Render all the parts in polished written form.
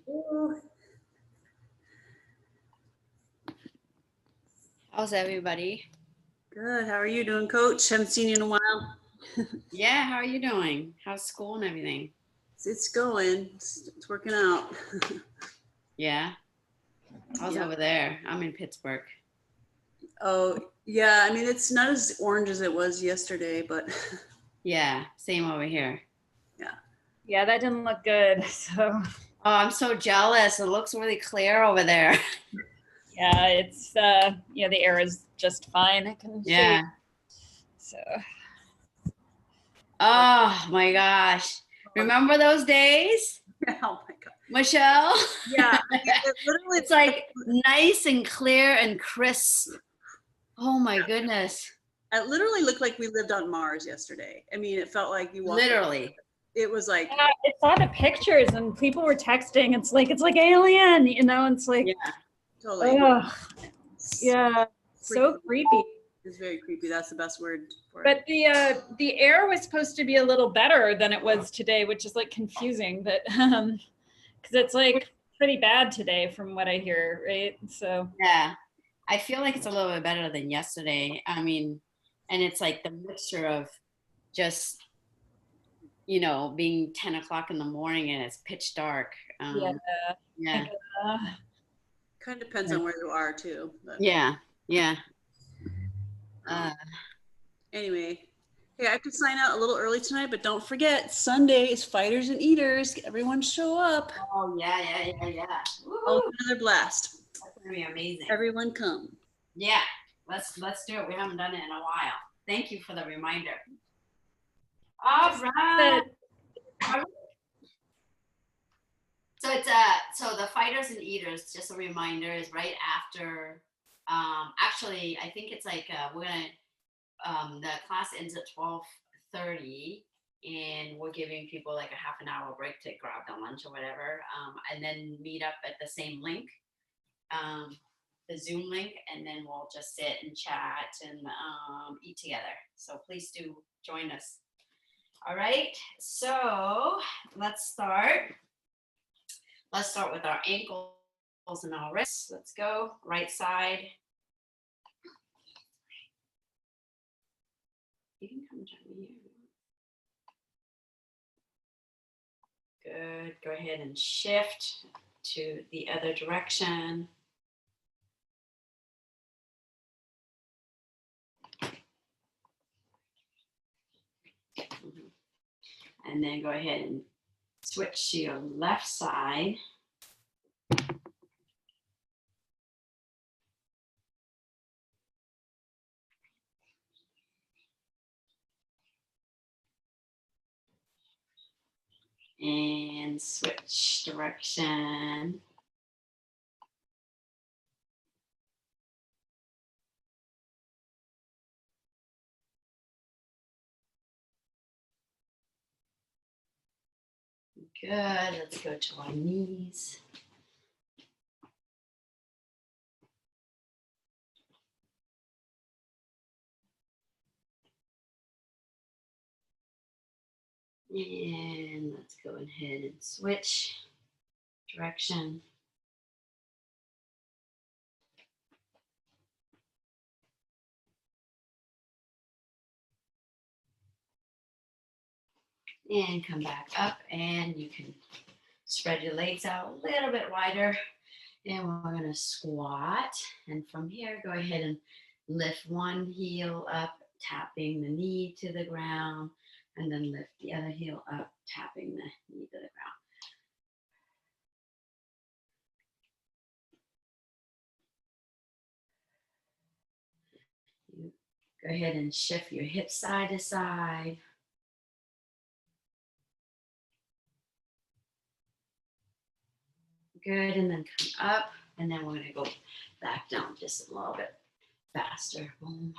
Hello. How's everybody? Good. How are you doing, Coach? Haven't seen you in a while. Yeah, how are you doing? How's school and everything? It's going. It's working out. Yeah. How's Yeah. over there? I'm in Pittsburgh. Oh, yeah. I mean, it's not as orange as it was yesterday, but Yeah, same over here. yeah. Yeah, that didn't look good. So Oh, I'm so jealous. It looks really clear over there. yeah, it's yeah, the air is just fine. I can Yeah. see. So Oh my gosh. Remember those days, Oh my God. Michelle? Yeah. It literally, It's like nice and clear and crisp. Oh my goodness. it literally looked like we lived on Mars yesterday. I mean, it felt like you walked. Literally. It was like, yeah, I saw the pictures and people were texting. It's like alien, you know. It's like, Yeah. totally. ugh, yeah, so creepy. It's very creepy. That's the best word for it. But the air was supposed to be a little better than it was today, which is like confusing. But because it's like pretty bad today from what I hear, right? So Yeah. I feel like it's a little bit better than yesterday. I mean, and it's like the mixture of just, you know, being 10 o'clock in the morning and it's pitch dark. Yeah. Kind of depends on where you are too. But Yeah. Yeah. anyway, hey, I have to sign out a little early tonight, but don't forget, Sunday is Fighters and Eaters. Everyone show up. Oh, yeah. Oh, another blast. That's going to be amazing. Everyone come. Yeah. Let's do it. We haven't done it in a while. Thank you for the reminder. All right. So it's so the Fighters and Eaters, just a reminder, is right after actually I think it's like we're gonna the class ends at 12:30 and we're giving people like a half an hour break to grab their lunch or whatever, and then meet up at the same link, the Zoom link, and then we'll just sit and chat and eat together. So please do join us. All right, so let's start. Let's start with our ankles and our wrists. Let's go. Right side. You can come join me here. Good. Go ahead and shift to the other direction. And then go ahead and switch to your left side. And switch direction. Good. Let's go to our knees. And let's go ahead and switch direction. And come back up, and you can spread your legs out a little bit wider. And we're gonna squat. And from here, go ahead and lift one heel up, tapping the knee to the ground, and then lift the other heel up, tapping the knee to the ground. Go ahead and shift your hips side to side. Good, and then come up, and then we're gonna go back down just a little bit faster. Boom.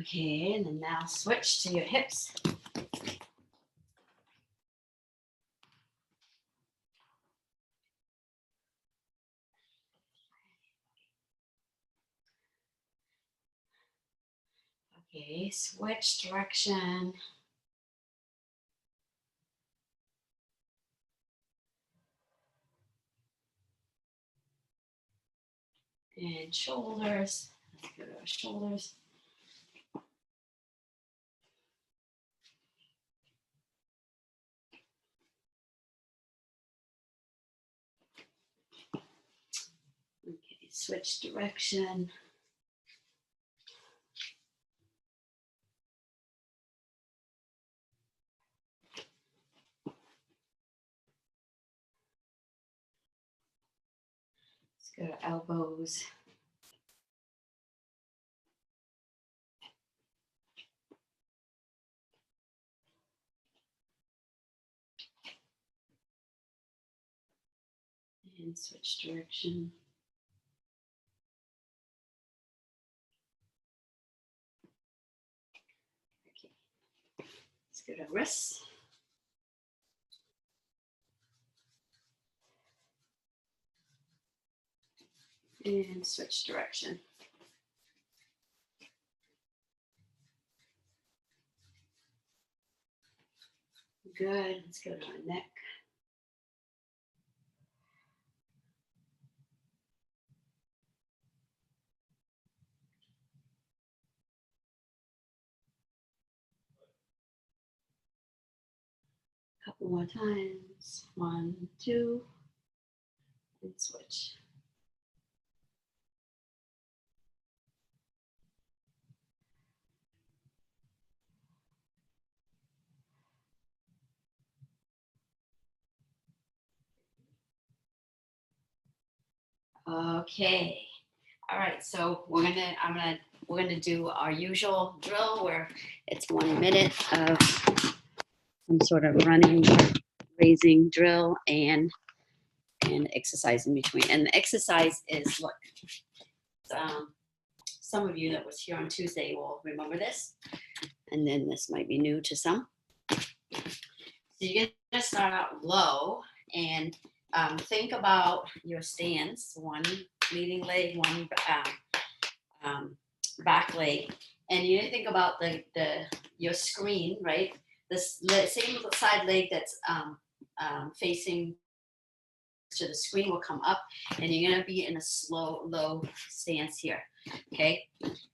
Okay, and then now switch to your hips. Okay, switch direction. And shoulders. Let's go to our shoulders. Okay, switch direction. Let's go to elbows. And switch direction. Okay, let's go to wrists. And switch direction. Good, let's go to our neck. Couple more times. 1, 2, and switch. Okay. All right. So we're gonna do our usual drill where it's 1 minute of some sort of running, raising drill and exercise in between. And the exercise is look. Some of you that was here on Tuesday will remember this, and then this might be new to some. So you're gonna start out low and think about your stance, one leading leg, one back leg, and you think about your screen, right? This same side leg that's facing to the screen will come up, and you're gonna be in a slow, low stance here, okay?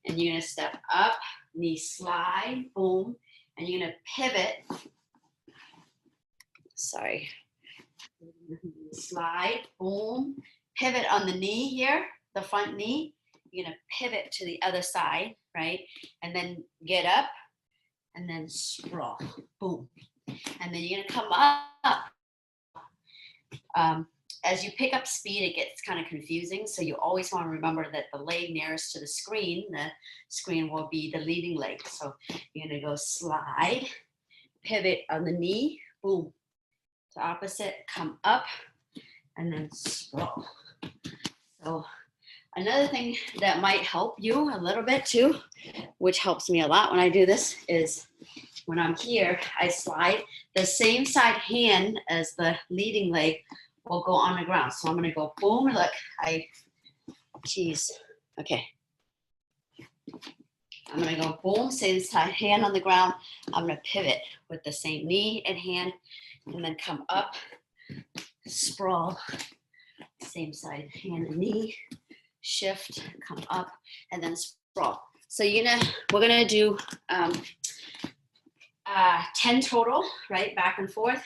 And you're gonna step up, knee slide, boom, and you're gonna pivot. Sorry. Slide, boom, pivot on the knee here, the front knee. You're gonna pivot to the other side, right? And then get up and then sprawl, boom. And then you're gonna come up. As you pick up speed, it gets kind of confusing. So you always want to remember that the leg nearest to the screen will be the leading leg. So you're gonna go slide, pivot on the knee, boom. To opposite, come up, and then sprawl. So another thing that might help you a little bit too, which helps me a lot when I do this, is when I'm here, I slide. The same side hand as the leading leg will go on the ground. So I'm gonna go boom, look, okay. I'm gonna go boom, same side hand on the ground. I'm gonna pivot with the same knee and hand, and then come up, sprawl, same side hand and knee, shift, come up, and then sprawl. So we're gonna do 10 total, right, back and forth,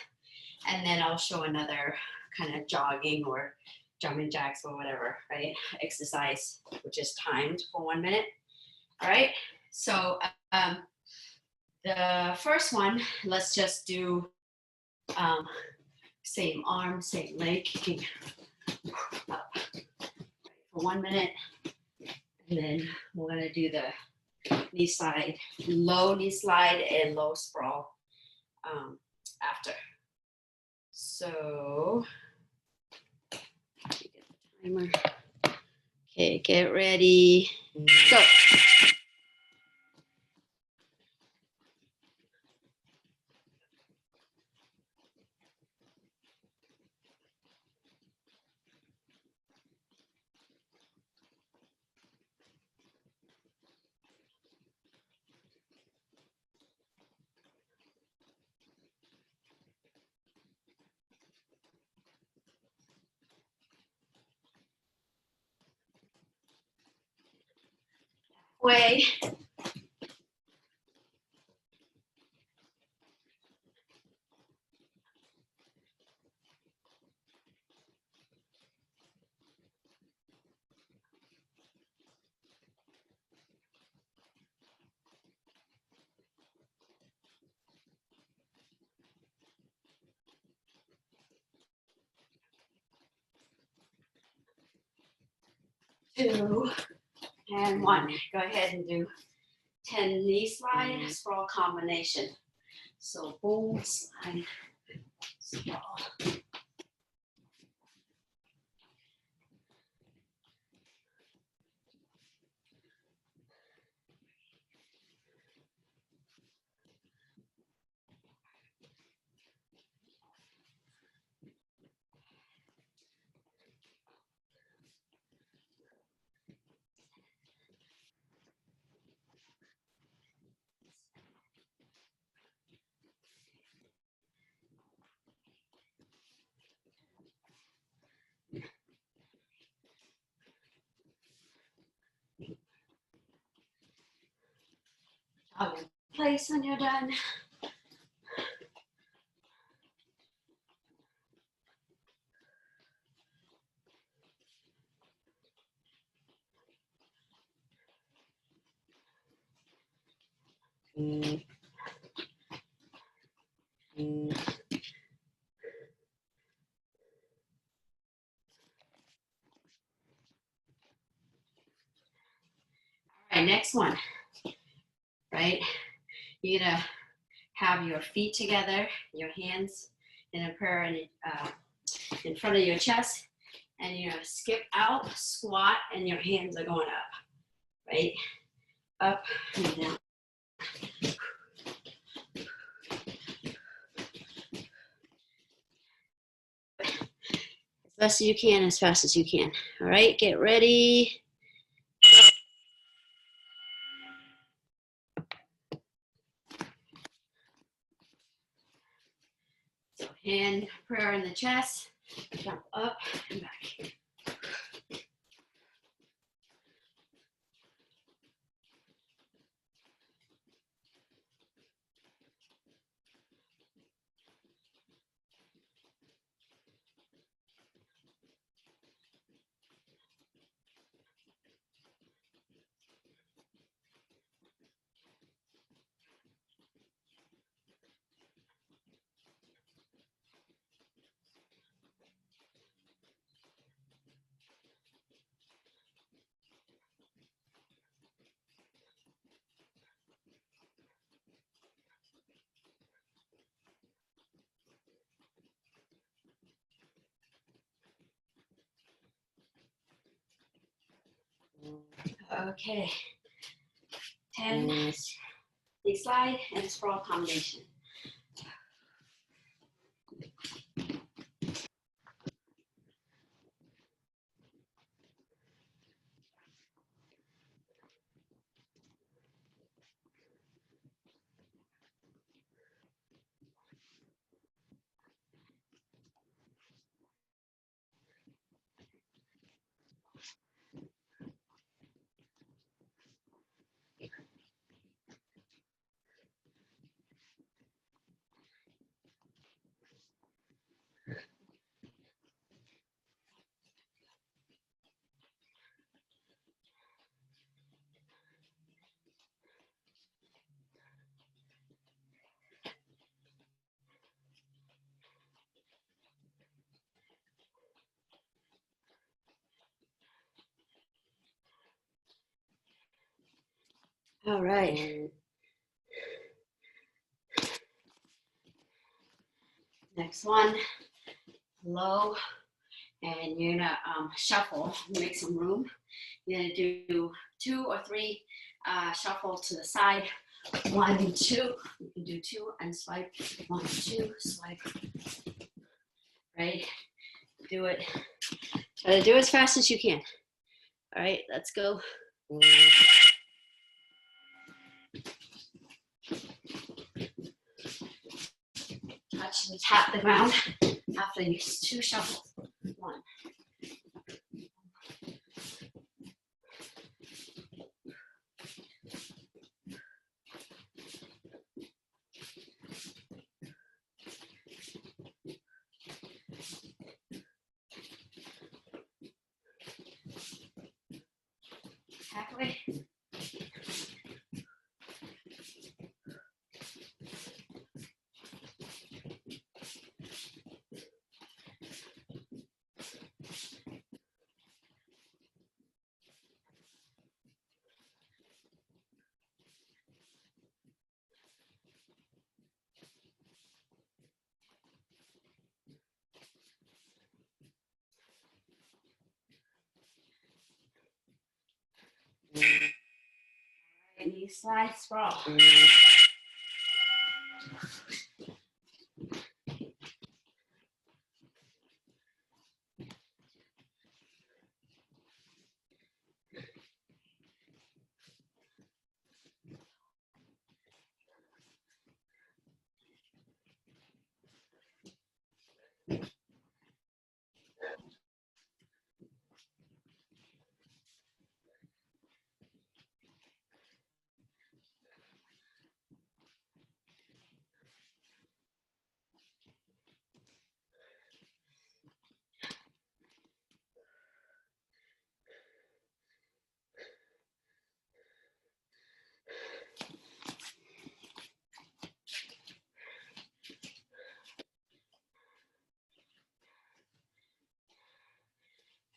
and then I'll show another kind of jogging or jumping jacks or whatever, right, exercise, which is timed for 1 minute. All right, so the first one, let's just do same arm, same leg, kicking up for 1 minute, and then we're gonna do the knee slide, low knee slide and low sprawl after. So, get the timer. Okay, get ready, go. way. 2 and 1. Go ahead and do 10 knee slide, sprawl combination. So boom, slide, sprawl. Jog in place when you're done. All right, next one, right? You're gonna have your feet together, your hands in a prayer in front of your chest, and you're gonna skip out, squat, and your hands are going up, right? Up and down. As best as you can, as fast as you can. All right, get ready. So hand prayer in the chest, jump up and back. Okay, 10 knee slide and sprawl combination. All right. Next one, low, and you're gonna shuffle, make some room. You're gonna do 2 or 3 shuffle to the side. 1, 2, you can do 2 and swipe. 1, 2, swipe. Right, do it. Try to do as fast as you can. All right, let's go. Touch and tap the ground after you 2 shuffles. 1. knee slide sprawl.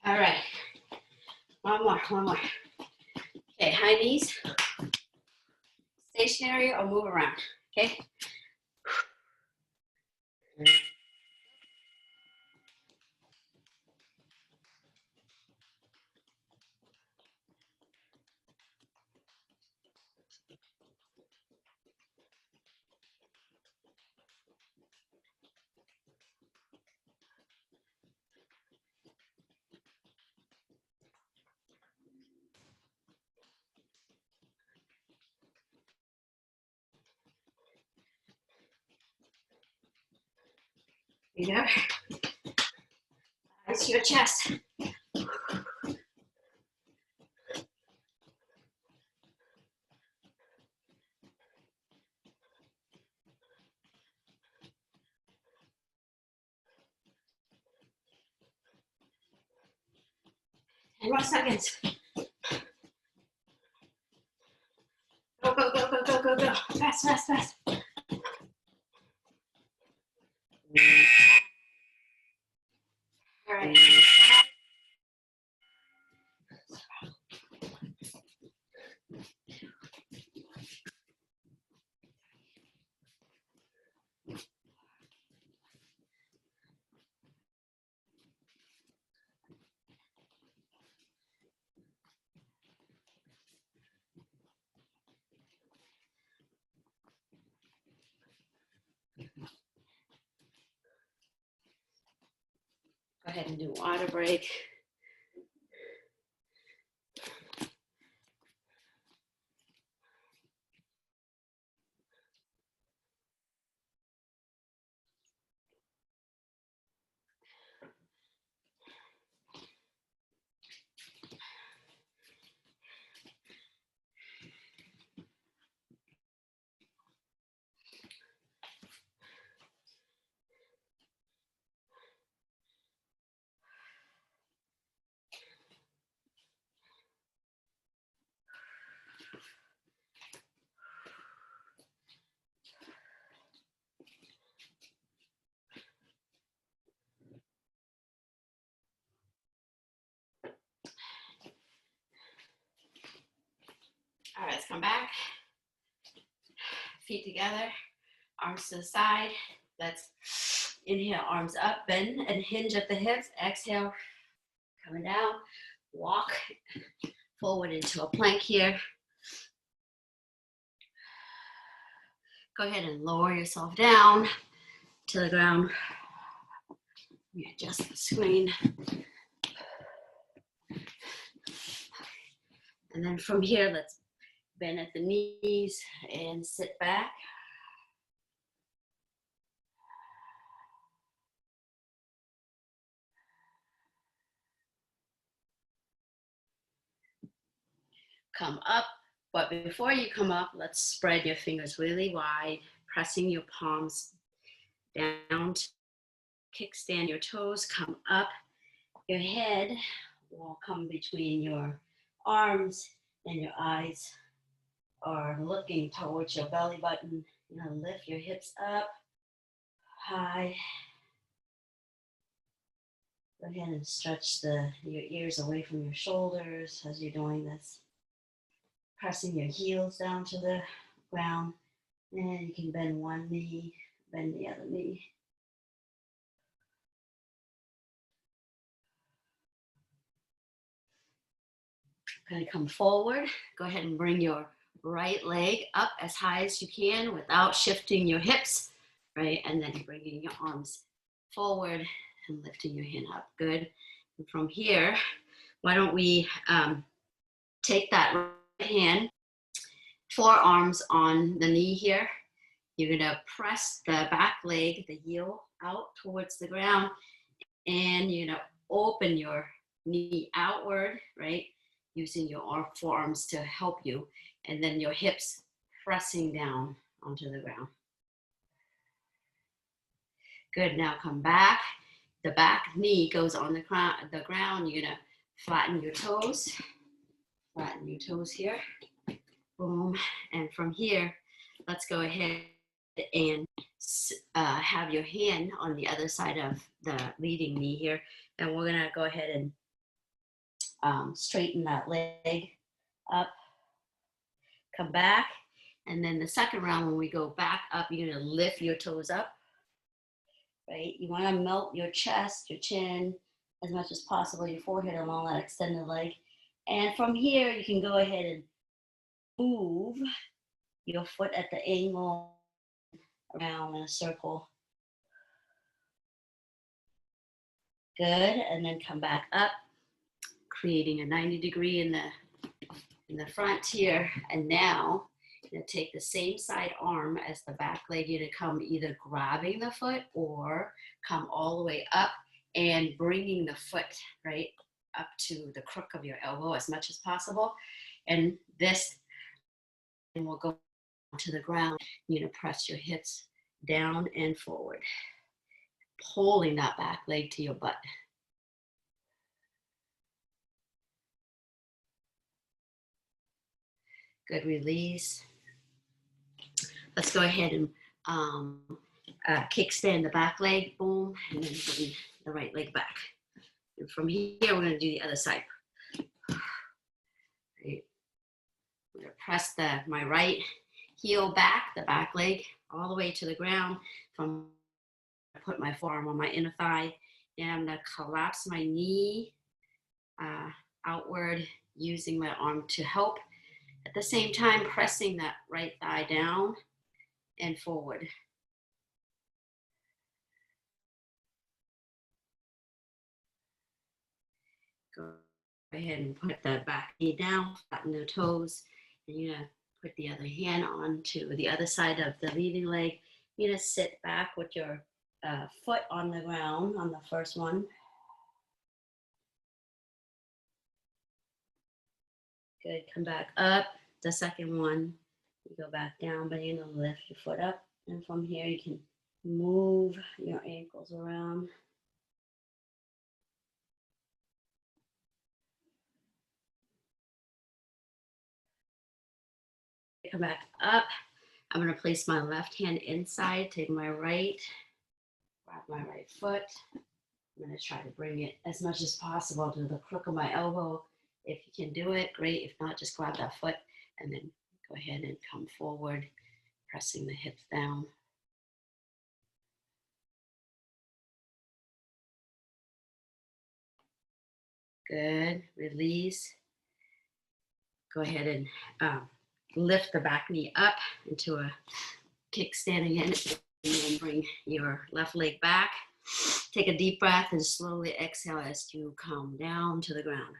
All right, one more. Okay, high knees, stationary or move around, okay? You know, eyes to your chest. And 1 second. Go, go, go, go, go, go, go. Fast, fast, fast. All right. Go ahead and do water break. All right, let's come back. Feet together, arms to the side. Let's inhale, arms up, bend and hinge at the hips. Exhale, coming down. Walk forward into a plank here. Go ahead and lower yourself down to the ground. Let me adjust the screen. And then from here, let's bend at the knees and sit back. Come up, but before you come up, let's spread your fingers really wide, pressing your palms down to kickstand your toes, come up. Your head will come between your arms and your eyes are looking towards your belly button. You know, lift your hips up high. Go ahead and stretch your ears away from your shoulders as you're doing this. Pressing your heels down to the ground. And you can bend one knee, bend the other knee. Going to come forward. Go ahead and bring your right leg up as high as you can without shifting your hips, right? And then bringing your arms forward and lifting your hand up. Good. And from here, why don't we take that right hand, forearms on the knee here. You're gonna press the back leg, the heel out towards the ground, and you're gonna open your knee outward, right? Using your forearms to help you, and then your hips pressing down onto the ground. Good, now come back. The back knee goes on the ground. You're gonna flatten your toes. Flatten your toes here. Boom. And from here, let's go ahead and have your hand on the other side of the leading knee here. And we're gonna go ahead and straighten that leg up. Come back. And then the second round, when we go back up, you're gonna lift your toes up, right? You wanna melt your chest, your chin, as much as possible, your forehead along that extended leg. And from here, you can go ahead and move your foot at the angle around in a circle. Good, and then come back up, creating a 90-degree in the front here. And now you're gonna take the same side arm as the back leg. You're gonna come either grabbing the foot or come all the way up and bringing the foot right up to the crook of your elbow as much as possible. And this, and we'll go to the ground. You're gonna press your hips down and forward, pulling that back leg to your butt. Good, release. Let's go ahead and kickstand the back leg, boom, and then bring the right leg back. And from here, we're gonna do the other side. Right. I'm gonna press my right heel back, the back leg, all the way to the ground. I put my forearm on my inner thigh, and I'm gonna collapse my knee outward, using my arm to help. At the same time, pressing that right thigh down and forward. Go ahead and put the back knee down, flatten the toes, and you're gonna put the other hand onto the other side of the leading leg. You're gonna sit back with your foot on the ground on the first one. Good, come back up. The second one, you go back down, but you're gonna lift your foot up. And from here, you can move your ankles around. Come back up. I'm gonna place my left hand inside, take my right, grab my right foot. I'm gonna try to bring it as much as possible to the crook of my elbow. If you can do it, great. If not, just grab that foot and then go ahead and come forward, pressing the hips down. Good, release. Go ahead and lift the back knee up into a kickstand again, and then bring your left leg back. Take a deep breath and slowly exhale as you come down to the ground.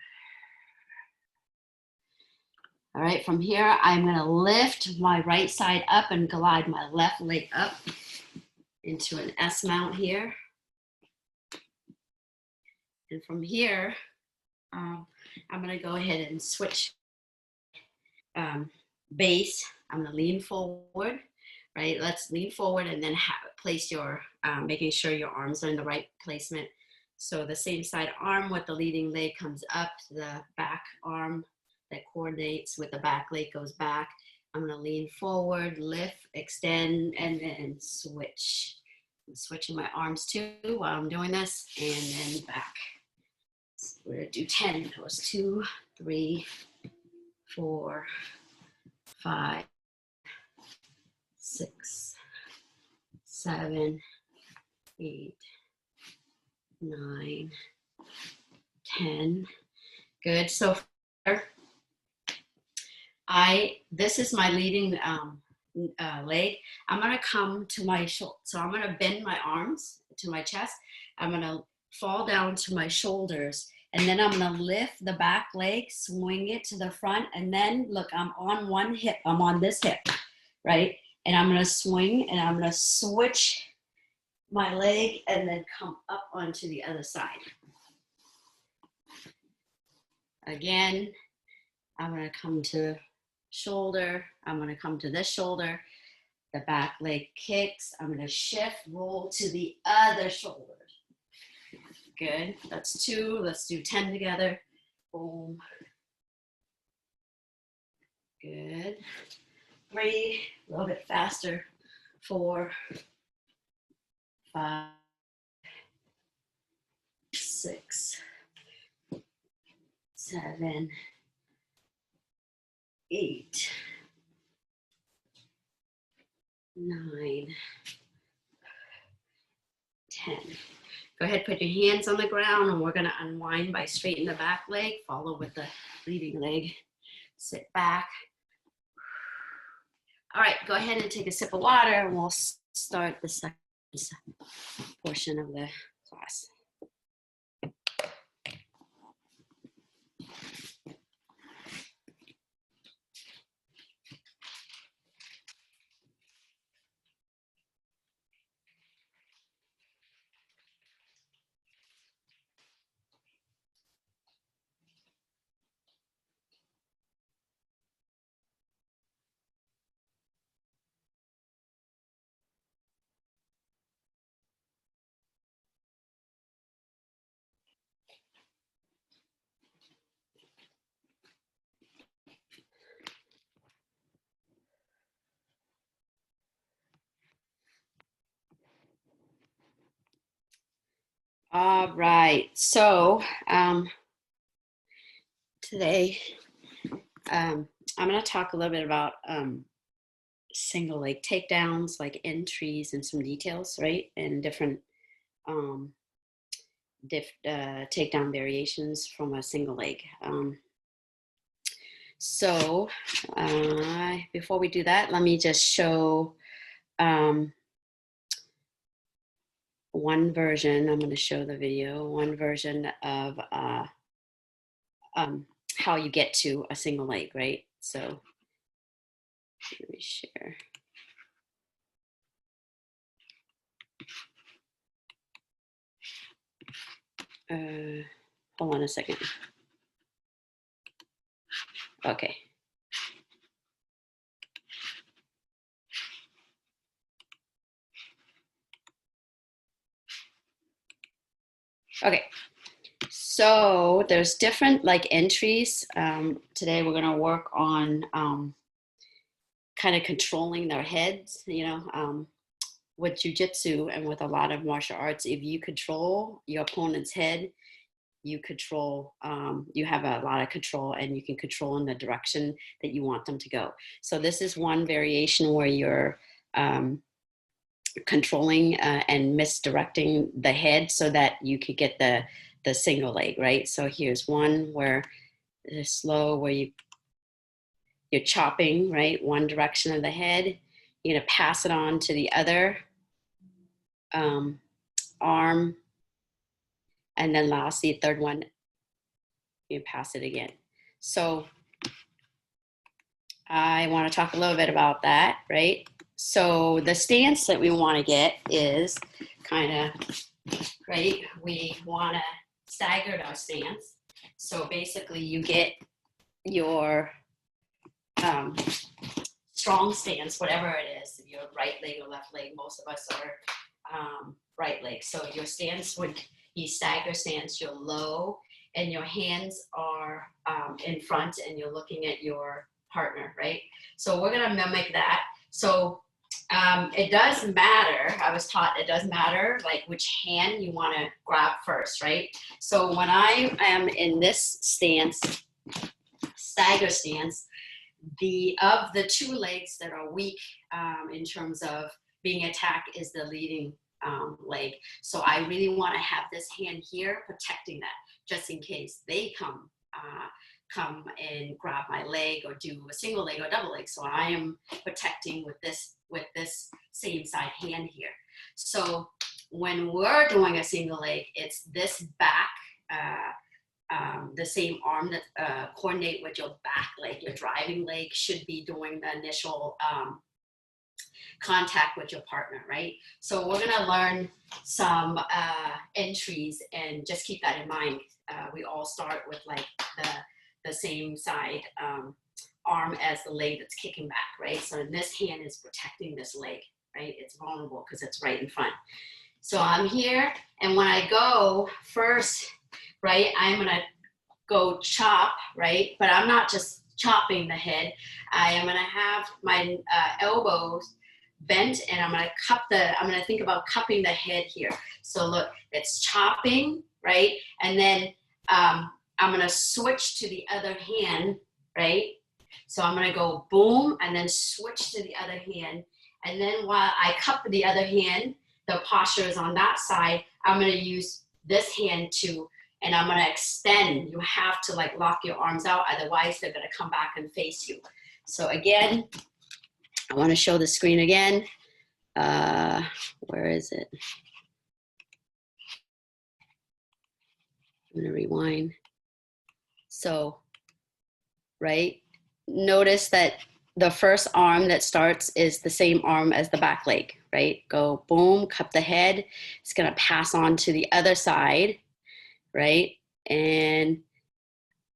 All right, from here, I'm gonna lift my right side up and glide my left leg up into an S mount here. And from here, I'm gonna go ahead and switch base. I'm gonna lean forward, right? Let's lean forward and then place your, making sure your arms are in the right placement. So the same side arm with the leading leg comes up, the back arm that coordinates with the back leg goes back. I'm gonna lean forward, lift, extend, and then switch. I'm switching my arms too while I'm doing this, and then back. So we're gonna do 10. That was 2, 3, 4, 5, 6, 7, 8, 9, 10. Good. So far, This is my leading leg. I'm gonna come to my shoulder. So I'm gonna bend my arms to my chest. I'm gonna fall down to my shoulders. And then I'm gonna lift the back leg, swing it to the front. And then look, I'm on one hip. I'm on this hip, right? And I'm gonna swing and I'm gonna switch my leg and then come up onto the other side. Again, I'm gonna come to shoulder. I'm gonna come to this shoulder. The back leg kicks. I'm gonna shift, roll to the other shoulder. Good, that's 2. Let's do 10 together. Boom. Good. 3, a little bit faster. 4, 5, 6, 7, 8, 9, 10. Go ahead, put your hands on the ground, and we're gonna unwind by straightening the back leg, follow with the leading leg. Sit back. All right, go ahead and take a sip of water, and we'll start the second portion of the class. All right, so today I'm going to talk a little bit about single leg takedowns, like entries and some details, right? And different takedown variations from a single leg. So before we do that, let me just show one version. I'm going to show the video, one version of how you get to a single leg, right? So let me share. Hold on a second. Okay. Okay. So there's different like entries. Today we're going to work on kind of controlling their heads, you know, with jiu-jitsu and with a lot of martial arts. If you control your opponent's head, you control, you have a lot of control, and you can control in the direction that you want them to go. So this is one variation where you're controlling and misdirecting the head so that you could get the single leg, right? So here's one where it's slow, where you're chopping, right? One direction of the head. You're gonna pass it on to the other arm. And then lastly, third one, you pass it again. So I want to talk a little bit about that, right? So the stance that we want to get is kind of, right? We want to stagger our stance. So basically you get your strong stance, whatever it is, your right leg or left leg. Most of us are right leg. So your stance would be stagger stance, you're low, and your hands are in front, and you're looking at your partner, right? So we're gonna mimic that. So it does matter, I was taught it does matter like which hand you wanna grab first, right? So when I am in this stance, stagger stance, of the two legs that are weak in terms of being attacked is the leading leg. So I really want to have this hand here protecting that, just in case they come and grab my leg or do a single leg or double leg. So I am protecting with this same side hand here. So when we're doing a single leg, it's this back, the same arm that coordinate with your back leg. Your driving leg should be doing the initial contact with your partner, right? So we're gonna learn some entries, and just keep that in mind. We all start with like the same side arm as the leg that's kicking back, right? So this hand is protecting this leg, right? It's vulnerable because it's right in front. So I'm here, and when I go first, right, I'm gonna go chop, right? But I'm not just chopping the head. I am gonna have my elbows bent, and I'm gonna think about cupping the head here. So look, it's chopping, right? And then I'm gonna switch to the other hand, right? So I'm gonna go boom, and then switch to the other hand. And then while I cup the other hand, the posture is on that side, I'm gonna use this hand too, and I'm gonna extend. You have to like lock your arms out, otherwise they're gonna come back and face you. So again, I wanna show the screen again. Where is it? I'm gonna rewind. So, right, notice that the first arm that starts is the same arm as the back leg, right? Go boom, cup the head. It's gonna pass on to the other side, right? And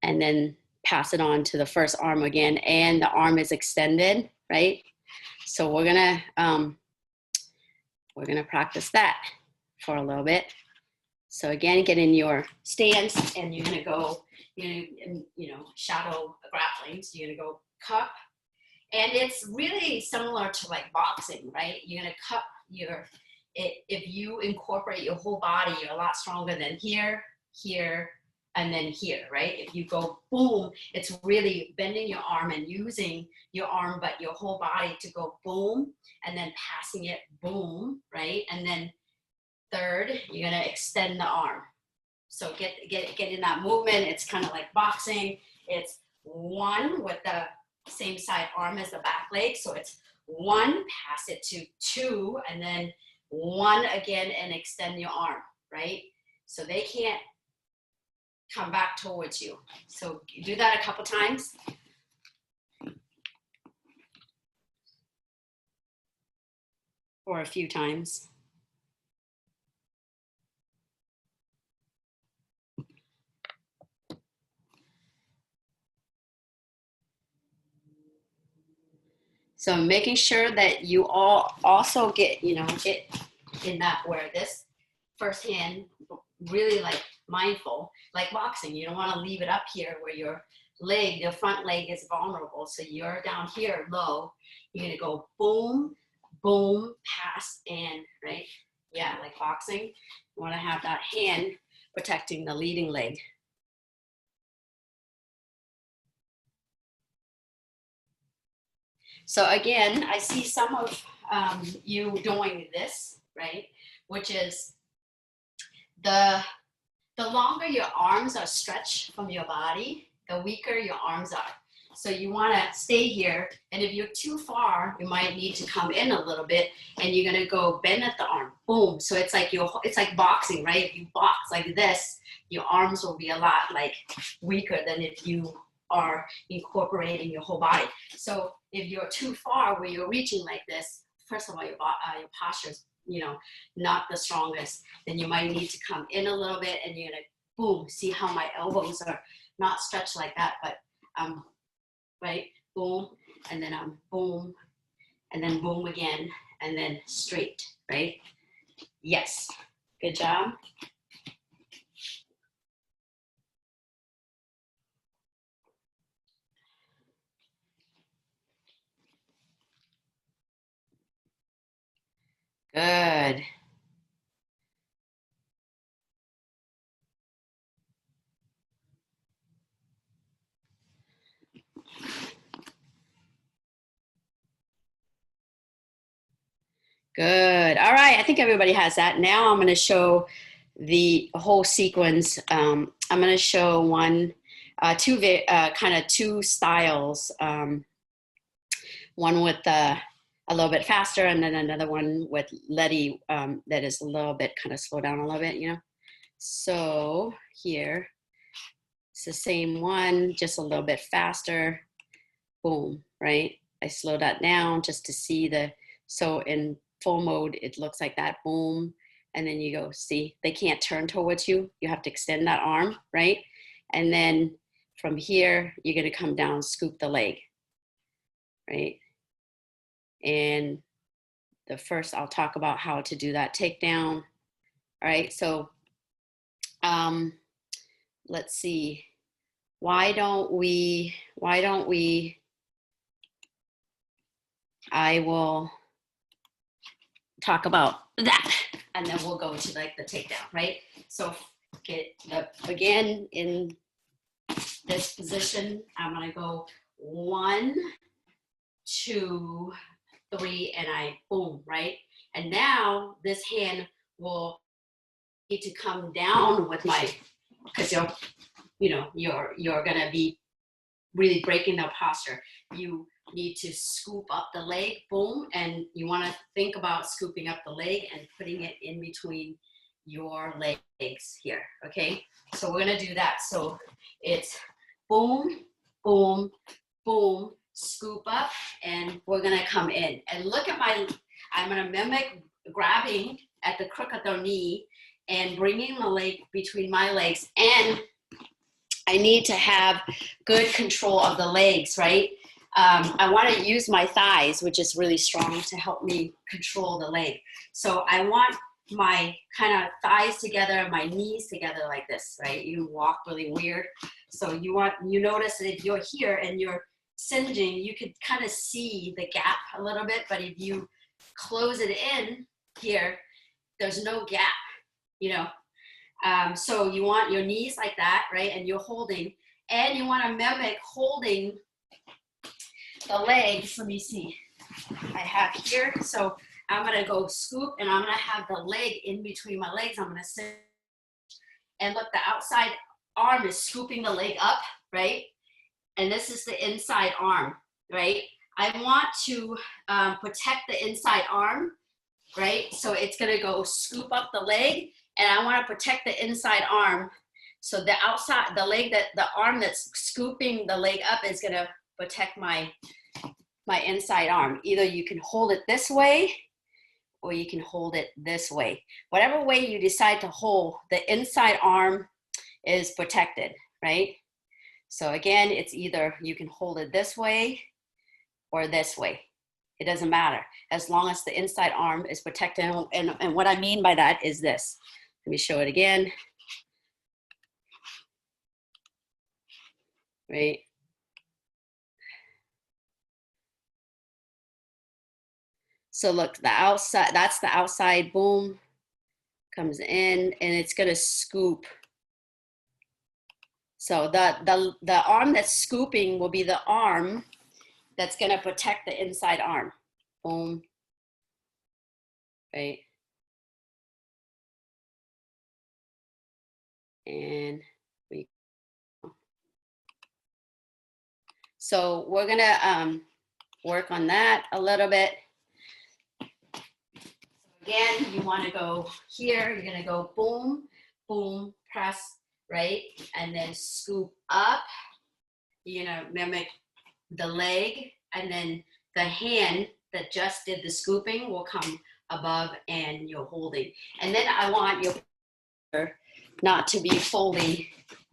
then pass it on to the first arm again, and the arm is extended, right? So we're gonna practice that for a little bit. So again, get in your stance, and you're gonna go, shadow grappling. So you're gonna go cup. And it's really similar to like boxing, right? You're gonna cup if you incorporate your whole body, you're a lot stronger than here, here, and then here, right? If you go boom, it's really bending your arm and using your arm, but your whole body to go boom, and then passing it boom, right? And then third, you're gonna extend the arm. So get in that movement. It's kind of like boxing. It's one with the same side arm as the back leg. So it's one, pass it to two, and then one again, and extend your arm, right? So they can't come back towards you. So do that a couple times. Or a few times. So making sure that you all also get in that where this first hand really like mindful, like boxing. You don't want to leave it up here where your front leg is vulnerable. So you're down here low. You're gonna go boom, boom, pass, and right? Yeah, like boxing. You want to have that hand protecting the leading leg. So again, I see some of you doing this, right? Which is the longer your arms are stretched from your body, the weaker your arms are. So you want to stay here, and if you're too far, you might need to come in a little bit, and you're gonna go bend at the arm, boom. So it's like boxing, right? If you box like this, your arms will be a lot like weaker than if you are incorporating your whole body. So if you're too far where you're reaching like this, first of all, your posture is, not the strongest. Then you might need to come in a little bit, and you're gonna boom. See how my elbows are not stretched like that, but right, boom, and then boom, and then boom again, and then straight, right? Yes, good job. Good. Good. All right. I think everybody has that. Now I'm going to show the whole sequence. I'm going to show one two styles. One with a little bit faster, and then another one with Letty that is a little bit kind of slow down a little bit, you know. So here, it's the same one, just a little bit faster. Boom, right? I slow that down just to see so in full mode, it looks like that, boom. And then you go, see, they can't turn towards you. You have to extend that arm, right? And then from here, you're gonna come down, scoop the leg, right? And the first, I'll talk about how to do that takedown. All right, so let's see. Why don't we, I will talk about that, and then we'll go to like the takedown, right? So again, in this position, I'm gonna go 1, 2, 3, and I boom, right? And now this hand will need to come down with my, because you're gonna be really breaking the posture. You need to scoop up the leg, boom, and you want to think about scooping up the leg and putting it in between your legs here, okay? So we're gonna do that. So it's boom, boom, boom, scoop up, and we're gonna come in. And look at I'm gonna mimic grabbing at the crook of the knee and bringing the leg between my legs, and I need to have good control of the legs, right? I want to use my thighs, which is really strong, to help me control the leg. So I want my kind of thighs together, my knees together like this, right? You walk really weird. So you notice that if you're here and you're singeing, you could kind of see the gap a little bit, but if you close it in here, there's no gap, you know? So you want your knees like that, right? And you're holding, and you want to mimic holding the legs. Let me see. I have here. So I'm going to go scoop, and I'm going to have the leg in between my legs. I'm going to sit, and look, the outside arm is scooping the leg up, right? And this is the inside arm, right? I want to protect the inside arm, right? So it's going to go scoop up the leg, and I want to protect the inside arm. So the outside, the arm that's scooping the leg up is going to protect my inside arm. Either you can hold it this way, or you can hold it this way. Whatever way you decide to hold, the inside arm is protected, right? So again, it's either you can hold it this way or this way. It doesn't matter, as long as the inside arm is protected. And what I mean by that is this. Let me show it again. Right? So look, the outside, that's the outside, boom, comes in, and it's gonna scoop. So the arm that's scooping will be the arm that's gonna protect the inside arm. Boom, right? And so we're gonna work on that a little bit. Again, you want to go here, you're going to go boom, boom, press, right? And then scoop up. You're going to mimic the leg, and then the hand that just did the scooping will come above, and you're holding. And then I want your not to be folding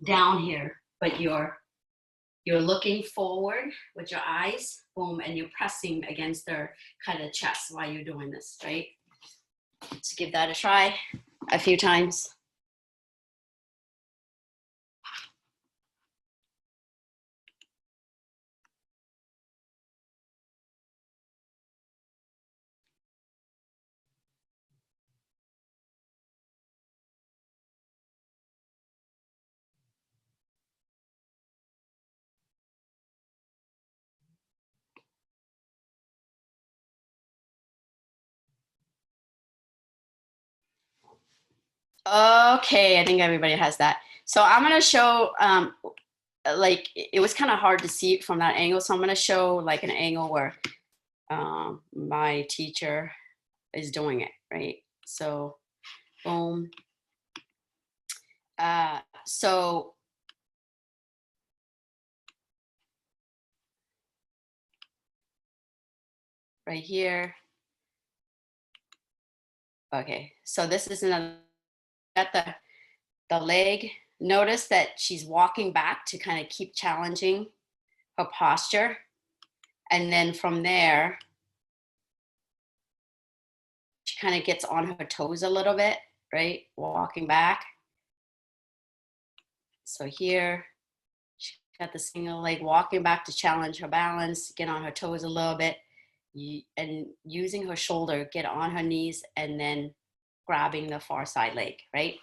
down here, but you're looking forward with your eyes, boom, and you're pressing against their kind of chest while you're doing this, right? Let's give that a try a few times. Okay, I think everybody has that. So I'm going to show like it was kind of hard to see it from that angle. So I'm going to show like an angle where my teacher is doing it, right? So boom. So right here. Okay, so this is another, got the leg. Notice that she's walking back to kind of keep challenging her posture. And then from there, she kind of gets on her toes a little bit, right? Walking back. So here, she got the single leg, walking back to challenge her balance, get on her toes a little bit, and using her shoulder, get on her knees, and then grabbing the far side leg, right?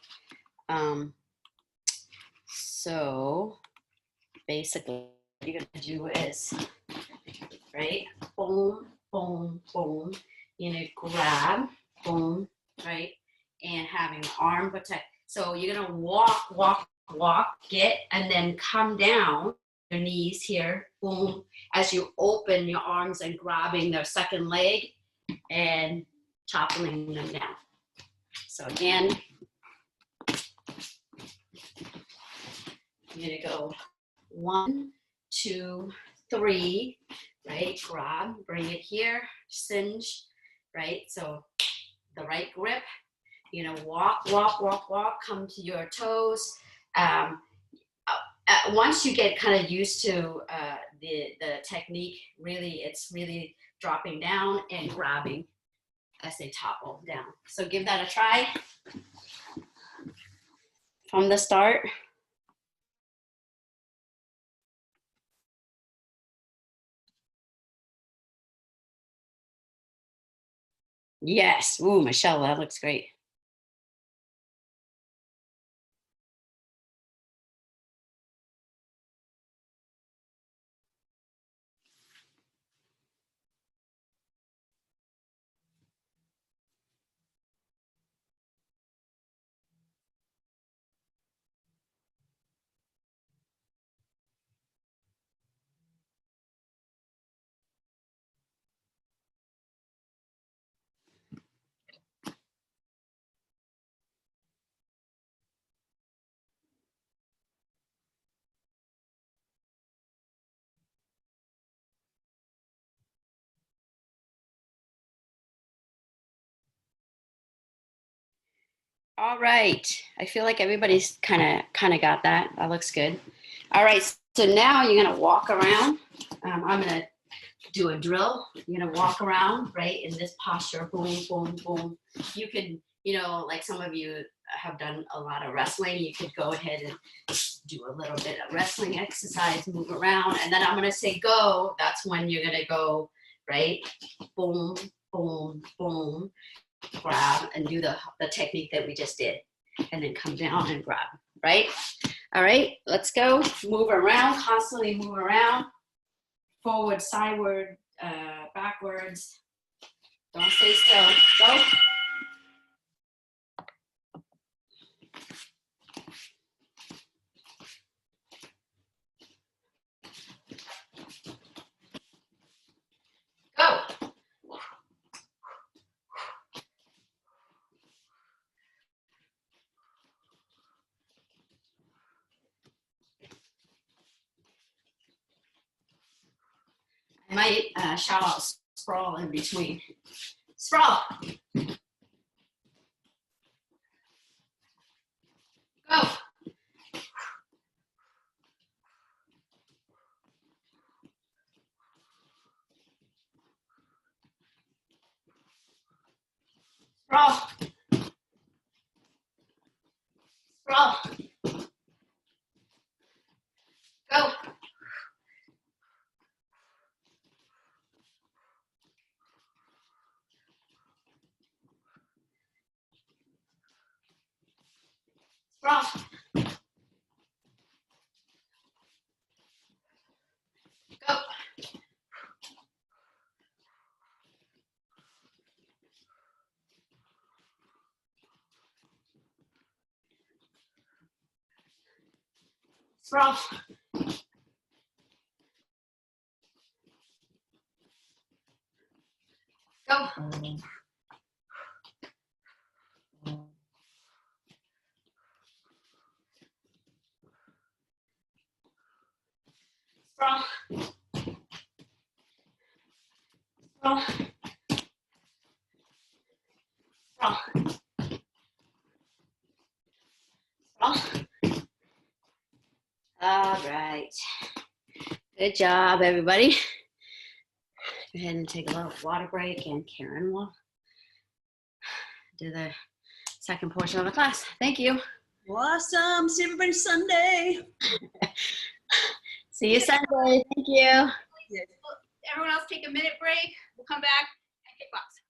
So basically what you're gonna do is, right, boom, boom, boom, you're gonna grab, boom, right, and having the arm protect. So you're gonna walk, walk, walk, get, and then come down your knees here, boom, as you open your arms and grabbing their second leg and toppling them down. So again, you're gonna go 1, 2, 3, right? Grab, bring it here, singe, right? So the right grip, you know, walk, walk, walk, walk, come to your toes. Once you get kind of used to the technique, really, it's really dropping down and grabbing as they topple down. So give that a try from the start. Yes. Ooh, Michelle, that looks great. All right. I feel like everybody's kind of got that. That looks good. All right. So now you're going to walk around. I'm going to do a drill. You're going to walk around, right, in this posture. Boom, boom, boom. You can, you know, like some of you have done a lot of wrestling. You could go ahead and do a little bit of wrestling exercise, move around. And then I'm going to say go. That's when you're going to go, right? Boom, boom, boom. Grab and do the technique that we just did, and then come down and grab, right? All right, let's go. Move around, constantly move around. Forward, sideward, backwards. Don't stay still. Go. Go. I might shout out sprawl in between. Sprawl. Go. Sprawl. Sprawl. Go. Sprawl. Go. Sprawl. Sprawl. Sprawl. Sprawl. Sprawl. All right. Good job, everybody. Go ahead and take a little water break, and Karin will do the second portion of the class. Thank you. Awesome. See everybody Sunday. See you Sunday. Thank you. Everyone else take a minute break. We'll come back and kickbox.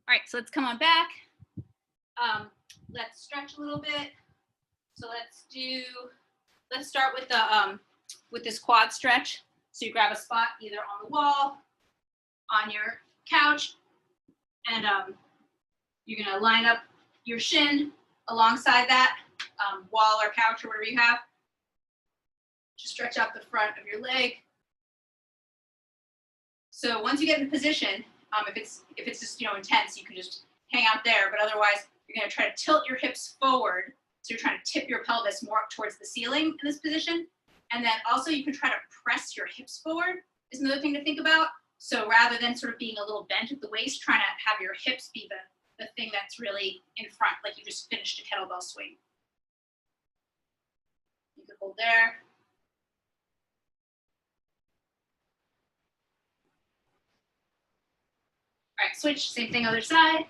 All right, so let's come on back. Let's stretch a little bit. So let's start with the with this quad stretch. So you grab a spot either on the wall, on your couch, and you're gonna line up your shin alongside that wall or couch or whatever you have. Just stretch out the front of your leg. So once you get in position, if it's just intense, you can just hang out there. But otherwise, you're going to try to tilt your hips forward. So you're trying to tip your pelvis more up towards the ceiling in this position. And then also you can try to press your hips forward is another thing to think about. So rather than sort of being a little bent at the waist, trying to have your hips be the thing that's really in front, like you just finished a kettlebell swing. You could hold there. All right, switch, same thing, other side.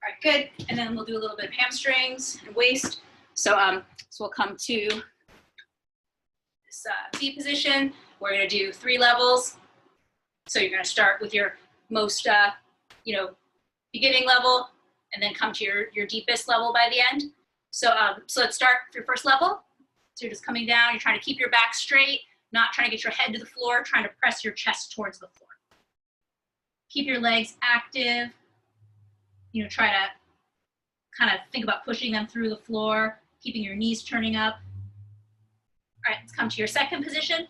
All right, good. And then we'll do a little bit of hamstrings and waist. So, so we'll come to this T position. We're going to do 3 levels. So you're going to start with your most, beginning level, and then come to your deepest level by the end. So, so let's start with your first level. So you're just coming down. You're trying to keep your back straight, not trying to get your head to the floor, trying to press your chest towards the floor. Keep your legs active. Try to kind of think about pushing them through the floor, keeping your knees turning up. All right, let's come to your second position.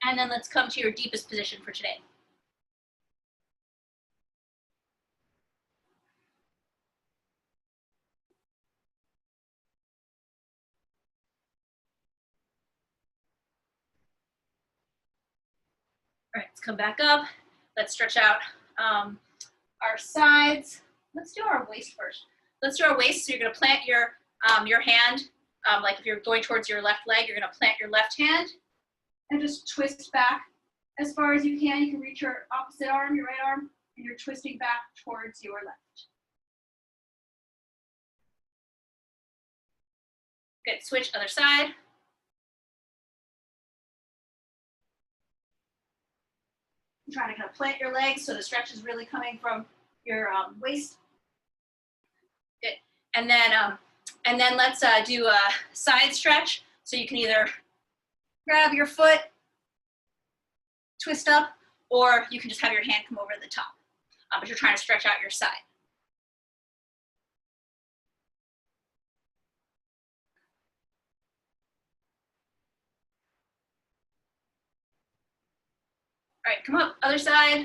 And then let's come to your deepest position for today. All right, let's come back up. Let's stretch out our sides. Let's do our waist first. Let's do our waist. So you're going to plant your hand, like if you're going towards your left leg, you're going to plant your left hand and just twist back as far as you can. You can reach your opposite arm, your right arm, and you're twisting back towards your left. Good. Switch other side. You're trying to kind of plant your legs so the stretch is really coming from your waist. Good. And then let's do a side stretch. So you can either grab your foot, twist up, or you can just have your hand come over the top. But you're trying to stretch out your side. All right, come up, other side.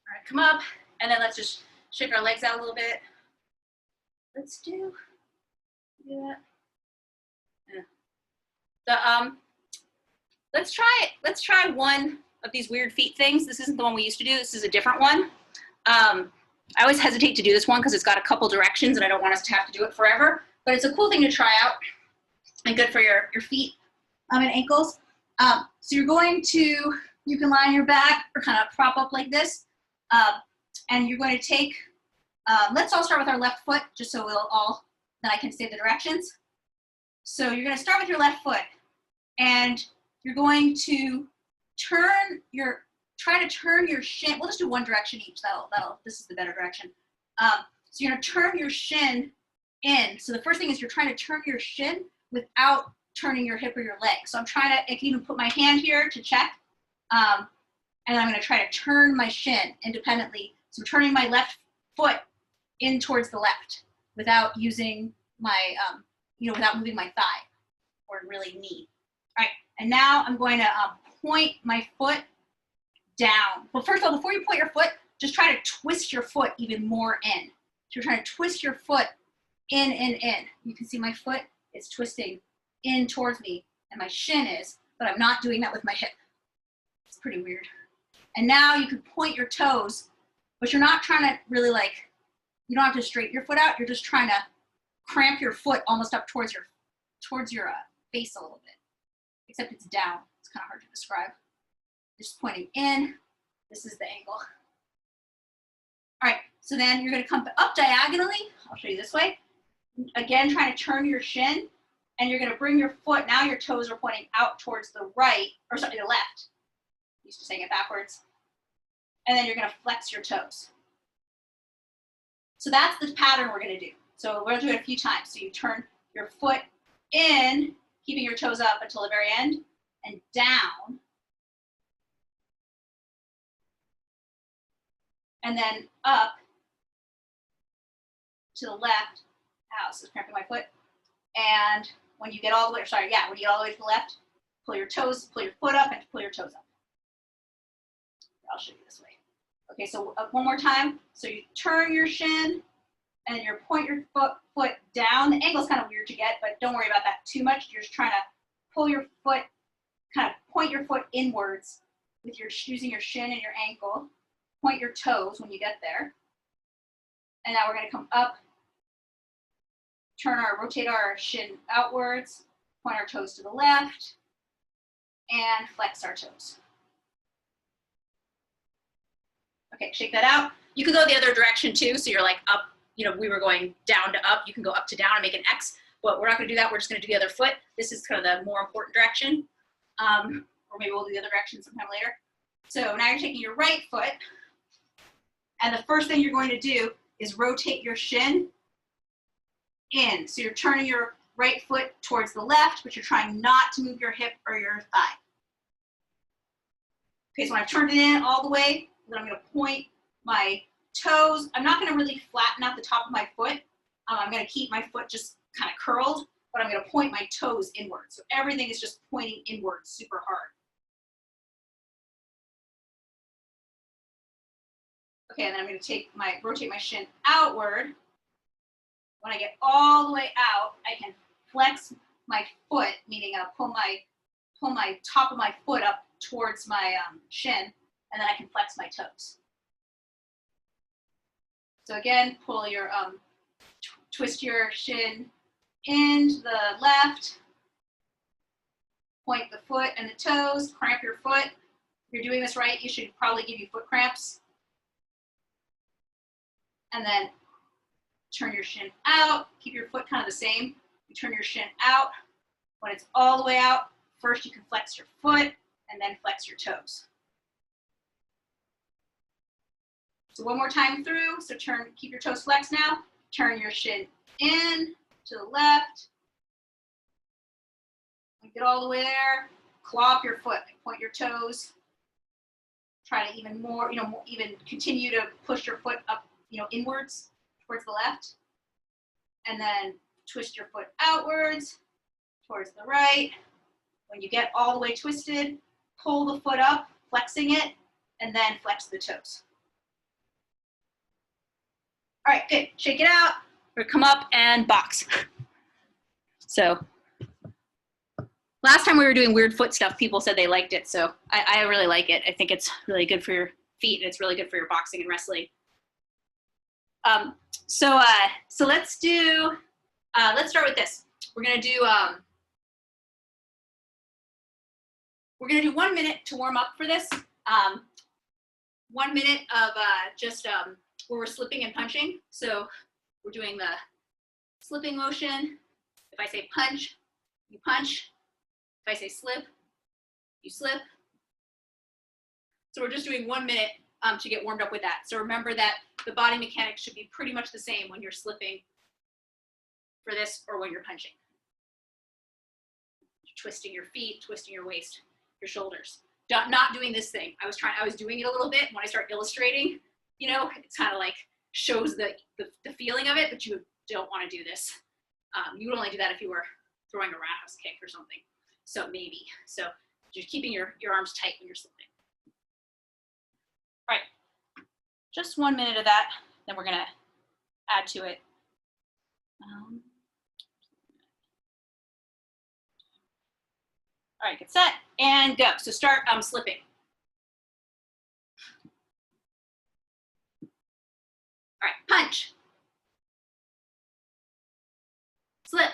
All right, come up, and then let's just shake our legs out a little bit. Let's do that. Yeah. Let's try one of these weird feet things. This isn't the one we used to do. This is a different one. I always hesitate to do this one because it's got a couple directions and I don't want us to have to do it forever, but it's a cool thing to try out and good for your feet and ankles. So you're going to, you can lie on your back or kind of prop up like this. And you're going to take, let's all start with our left foot just so then I can say the directions. So you're going to start with your left foot and you're going to try to turn your shin. We'll just do one direction each. This is the better direction. So you're going to turn your shin in. So the first thing is you're trying to turn your shin without turning your hip or your leg. So I can even put my hand here to check. And I'm going to try to turn my shin independently. So I'm turning my left foot in towards the left without using my, without moving my thigh or really knee. All right. And now I'm going to point my foot down. Well, first of all, before you point your foot, just try to twist your foot even more in. So you're trying to twist your foot in. You can see my foot is twisting in towards me, and my shin is, but I'm not doing that with my hip. It's pretty weird. And now you can point your toes, but you're not trying to really you don't have to straighten your foot out. You're just trying to cramp your foot almost up towards your face a little bit, except it's down. It's kind of hard to describe. Just pointing in. This is the angle. All right, so then you're going to come up diagonally. I'll show you this way. Again, trying to turn your shin, and you're going to bring your foot. Now your toes are pointing out towards the right, or sorry, the left. I'm used to saying it backwards. And then you're going to flex your toes. So that's the pattern we're going to do. So we're going to do it a few times. So you turn your foot in, keeping your toes up until the very end, and down. And then up to the left. Ow, this is cramping my foot. And when you get all the way, when you get all the way to the left, pull your foot up and pull your toes up. I'll show you this way. Okay, so one more time. So you turn your shin and you point your foot down. The angle's kind of weird to get, but don't worry about that too much. You're just trying to pull your foot, kind of point your foot inwards with using your shin and your ankle. Point your toes when you get there. And now we're going to come up, rotate our shin outwards, point our toes to the left, and flex our toes. Okay, shake that out. You can go the other direction too. So you're like up, we were going down to up. You can go up to down and make an X, but we're not going to do that. We're just going to do the other foot. This is kind of the more important direction. Or maybe we'll do the other direction sometime later. So now you're taking your right foot, and the first thing you're going to do is rotate your shin in. So you're turning your right foot towards the left, but you're trying not to move your hip or your thigh. Okay, so when I've turned it in all the way, then I'm going to point my toes. I'm not going to really flatten out the top of my foot. I'm going to keep my foot just kind of curled, but I'm going to point my toes inward. So everything is just pointing inward super hard. Okay, and then I'm going to rotate my shin outward. When I get all the way out, I can flex my foot, meaning I'll pull my top of my foot up towards my shin, and then I can flex my toes. So again, pull your, twist your shin in to the left, point the foot and the toes, cramp your foot. If you're doing this right, you should probably give you foot cramps. And then turn your shin out, keep your foot kind of the same. You turn your shin out. When it's all the way out, first you can flex your foot and then flex your toes. So one more time through. So keep your toes flexed now. Turn your shin in to the left. Get all the way there. Claw up your foot. Point your toes. Try to even more, even continue to push your foot up, inwards towards the left. And then twist your foot outwards towards the right. When you get all the way twisted, pull the foot up, flexing it, and then flex the toes. All right, good. Shake it out. We're gonna come up and box. So last time we were doing weird foot stuff, people said they liked it, so I really like it. I think it's really good for your feet, and it's really good for your boxing and wrestling. So let's start with this. We're gonna do 1 minute to warm up for this. 1 minute of just where we're slipping and punching. So we're doing the slipping motion. If I say punch, you punch. If I say slip, you slip. So we're just doing 1 minute to get warmed up with that. So remember that the body mechanics should be pretty much the same when you're slipping for this or when you're punching. Twisting your feet, twisting your waist, your shoulders. Not doing this thing. I was doing it a little bit. When I start illustrating, it's kind of like shows the feeling of it, but you don't want to do this. You would only do that if you were throwing a roundhouse kick or something. So maybe. So just keeping your arms tight when you're slipping. All right. Just 1 minute of that. Then we're going to add to it. All right, get set and go. So start slipping. All right, punch. Slip.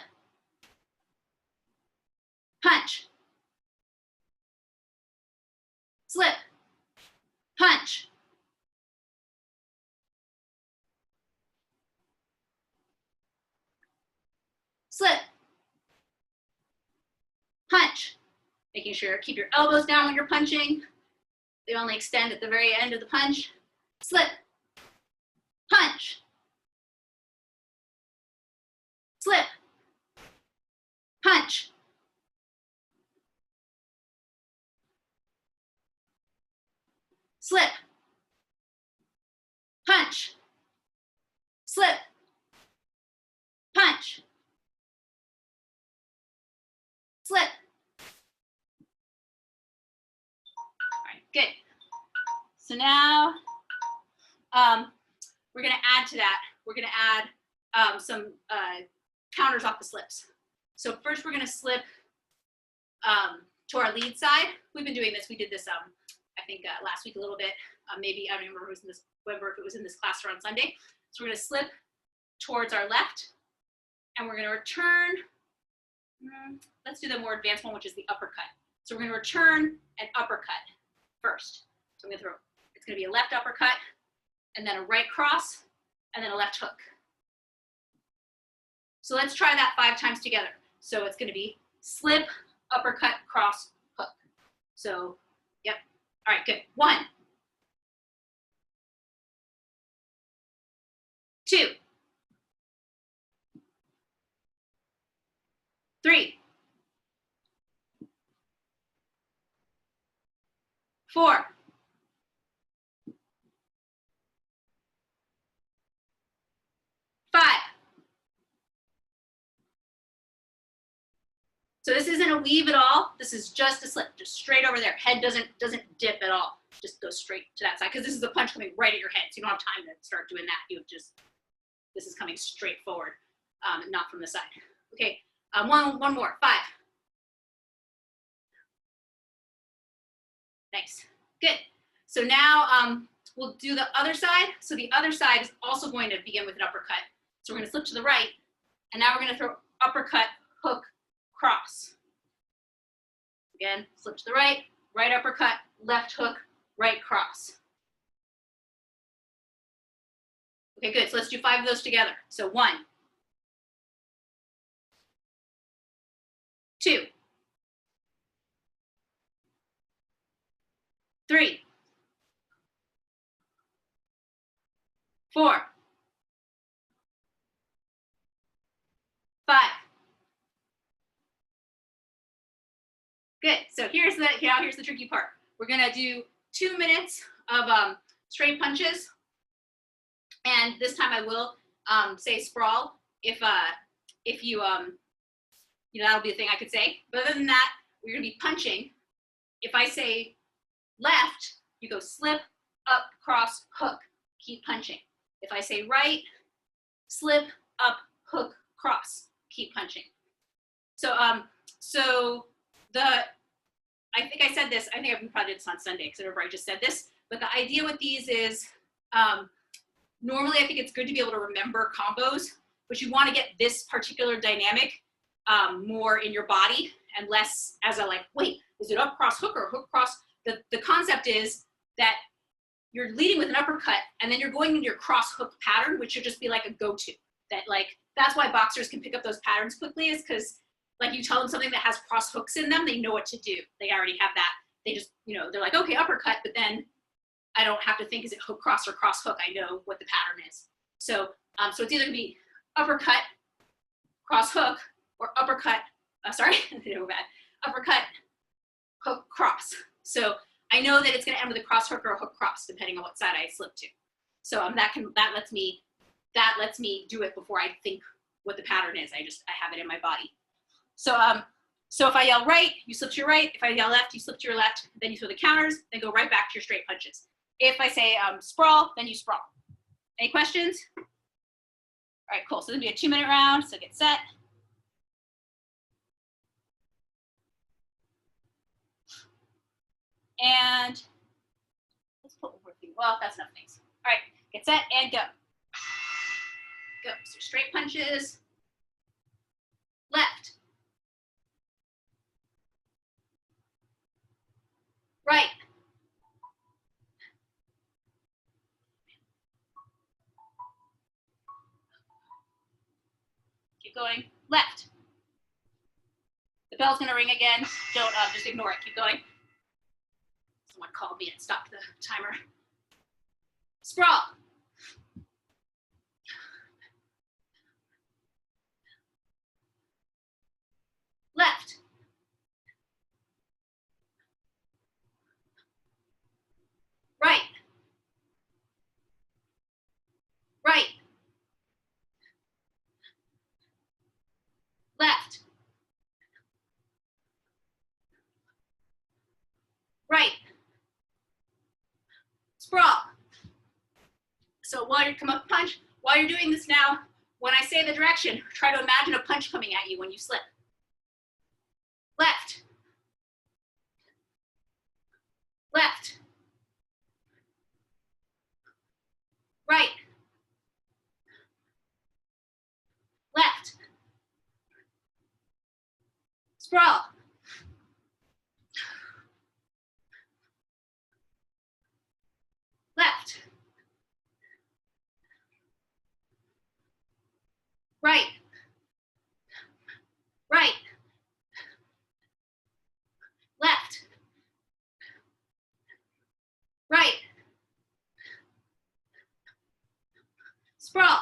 Punch. Slip. Punch. Slip. Punch. Making sure keep your elbows down when you're punching. They only extend at the very end of the punch. Slip. Punch. Slip. Punch. Slip. Punch. Slip. Punch. Slip. All right, good. So now we're going to add to that. We're going to add some counters off the slips. So first we're going to slip to our lead side. We've been doing this. We did this, I think, last week a little bit. Maybe, I don't remember if it was in this class or on Sunday. So we're going to slip towards our left, and we're going to return. Let's do the more advanced one, which is the uppercut. So we're going to return an uppercut first. So I'm going to throw, it's going to be a left uppercut, and then a right cross, and then a left hook. So let's try that 5 times together. So it's going to be slip, uppercut, cross, hook. So, yep. All right, good. 1, 2, 3, 4, 5. So this isn't a weave at all. This is just a slip, just straight over there. Head doesn't dip at all. Just go straight to that side because this is a punch coming right at your head. So you don't have time to start doing that. This is coming straight forward, not from the side. Okay, one more, 5. Nice, good. So now we'll do the other side. So the other side is also going to begin with an uppercut. So we're going to slip to the right, and now we're going to throw uppercut, hook, cross. Again, slip to the right, right uppercut, left hook, right cross. Okay, good. So let's do 5 of those together. So 1, 2, 3, 4, 5. Good. So here's the tricky part. We're gonna do 2 minutes of straight punches, and this time I will say sprawl if you you know, that'll be a thing I could say. But other than that, we're gonna be punching. If I say left, you go slip, up, cross, hook, keep punching. If I say right, slip, up, hook, cross, keep punching. So I think I said this, I think I probably did this on Sunday because I remember I just said this, but the idea with these is normally I think it's good to be able to remember combos, but you want to get this particular dynamic more in your body and less as a like, wait, is it up, cross, hook, or hook, cross? The concept is that you're leading with an uppercut and then you're going into your cross hook pattern, which should just be like a go-to. That like, that's why boxers can pick up those patterns quickly, is because like you tell them something that has cross hooks in them, they know what to do. They already have that. They just, you know, they're like, okay, uppercut, but then I don't have to think, is it hook, cross, or cross hook? I know what the pattern is. So, so it's either gonna be uppercut, cross hook, or uppercut, sorry, uppercut, hook, cross. So I know that it's gonna end with a cross hook or a hook cross, depending on what side I slip to. So that lets me do it before I think what the pattern is. I have it in my body. So so if I yell right, you slip to your right. If I yell left, you slip to your left. Then you throw the counters, then go right back to your straight punches. If I say sprawl, then you sprawl. Any questions? All right, cool. So this will be a 2-minute round. So get set. And let's put one more thing. Well, that's enough things. All right, get set and go. Go. So straight punches. Left. Right. Keep going. Left. The bell's gonna ring again. Don't just ignore it. Keep going. Someone called me and stopped the timer. Sprawl. Left. Right. Right. Left. Right. Sprawl. So while you come up punch, while you're doing this now, when I say the direction, try to imagine a punch coming at you when you slip. Left. Left. Right. Left. Sprawl. Left. Right. Right. Left. Right. Sprawl.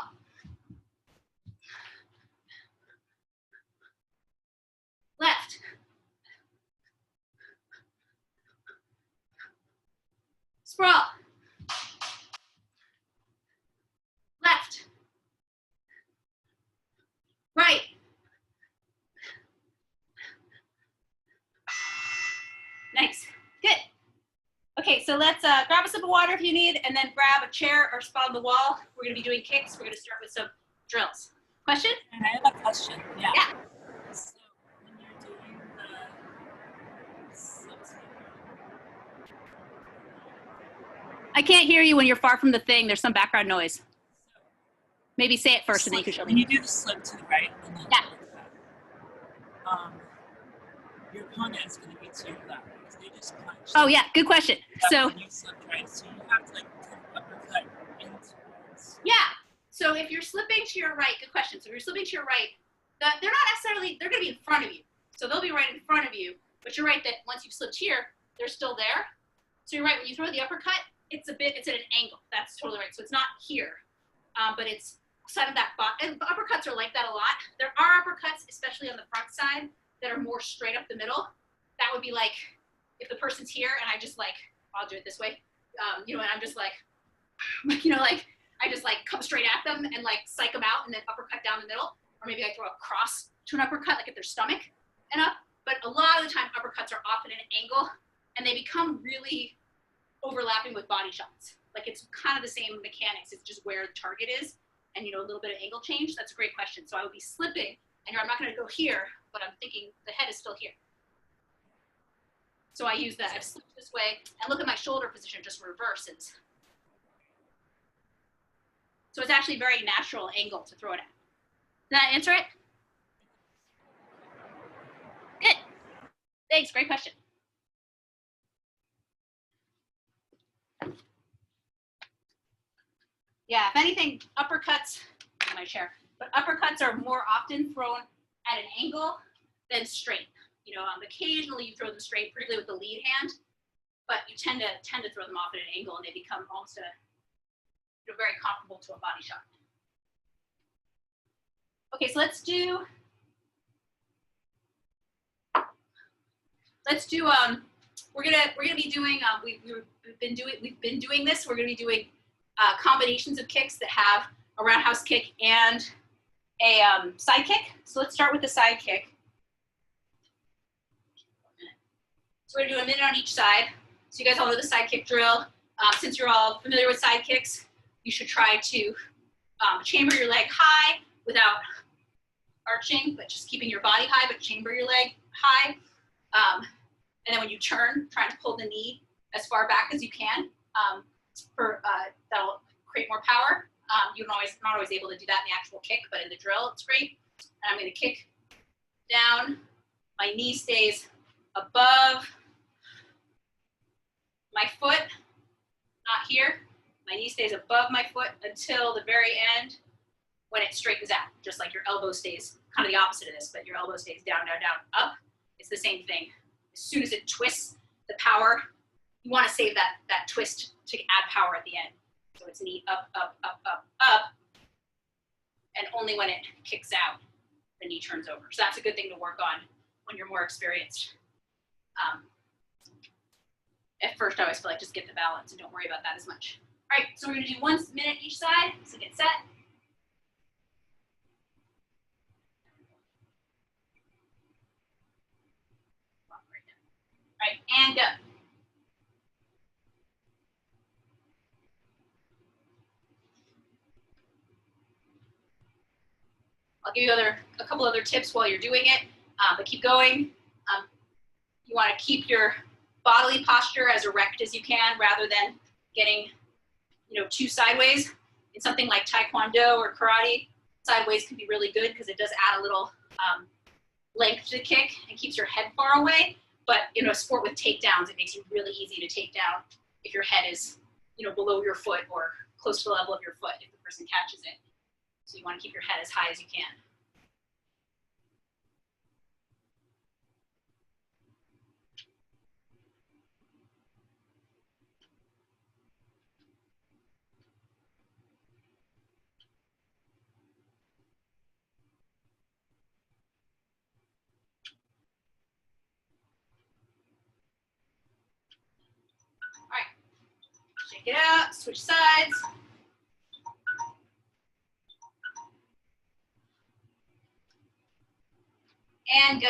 Left. Sprawl. Left. Right. Nice. Good. Okay, so let's grab a sip of water if you need, and then grab a chair or spot on the wall. We're going to be doing kicks. We're going to start with some drills. Question? And I have a question. Yeah. Yeah. So when you're doing the slips, I can't hear you when you're far from the thing. There's some background noise. Maybe say it first and then you can show when me. you do the slip to the right and then Yeah. to the left, your opponent is going to be to your left because they just punch. Oh yeah, good question. But So when you slip right, so you have to like kind of uppercut in towards. yeah, if you're slipping to your right, good question. So if you're slipping to your right, they're not necessarily, they're gonna be in front of you. So they'll be right in front of you, but you're right that once you've slipped here, they're still there. So you're right, when you throw the uppercut, it's at an angle. That's totally right. So it's not here, but it's side of that bot. And uppercuts are like that a lot. There are uppercuts, especially on the front side, that are more straight up the middle. That would be like if the person's here and I just like, I'll do it this way, you know, and I'm just like, you know, like I just like come straight at them and like psych them out and then uppercut down the middle. Or maybe I throw a cross to an uppercut, like at their stomach and up. But a lot of the time uppercuts are often at an angle and they become really overlapping with body shots. Like it's kind of the same mechanics. It's just where the target is and, you know, a little bit of angle change. That's a great question. So I would be slipping and I'm not going to go here, but I'm thinking the head is still here. So I use that. I've slipped this way and look at my shoulder position just reverses. So it's actually a very natural angle to throw it at. Did that answer it? Good. Thanks. Great question. Yeah, if anything, uppercuts, in my chair, but uppercuts are more often thrown at an angle than straight. You know, occasionally you throw them straight, particularly with the lead hand, but you tend to throw them off at an angle and they become almost very comparable to a body shot. Okay, so let's do we're gonna be doing we've been doing this. We're gonna be doing combinations of kicks that have a roundhouse kick and a side kick. So let's start with the side kick. So we're gonna do a minute on each side. So you guys all know the side kick drill. Since you're all familiar with side kicks, you should try to chamber your leg high without arching, but just keeping your body high, but chamber your leg high. And then when you turn, trying to pull the knee as far back as you can. That'll create more power. You're not always able to do that in the actual kick, but in the drill, it's great. And I'm gonna kick down. My knee stays above my foot, not here. My knee stays above my foot until the very end when it straightens out, just like your elbow stays, kind of the opposite of this, but your elbow stays down, down, down, up. It's the same thing. As soon as it twists, the power, you want to save that twist to add power at the end. So it's knee up, up, up, up, up, and only when it kicks out, the knee turns over. So that's a good thing to work on when you're more experienced. At first, I always feel like just get the balance and don't worry about that as much. All right, so we're gonna do 1 minute each side, so get set. All right, and go. I'll give you a couple other tips while you're doing it, but keep going. You want to keep your bodily posture as erect as you can rather than getting, too sideways. In something like Taekwondo or karate, sideways can be really good because it does add a little length to the kick and keeps your head far away. But in a sport with takedowns, it makes it really easy to take down if your head is, below your foot or close to the level of your foot if the person catches it. So you want to keep your head as high as you can. All right, shake it out, switch sides. And go.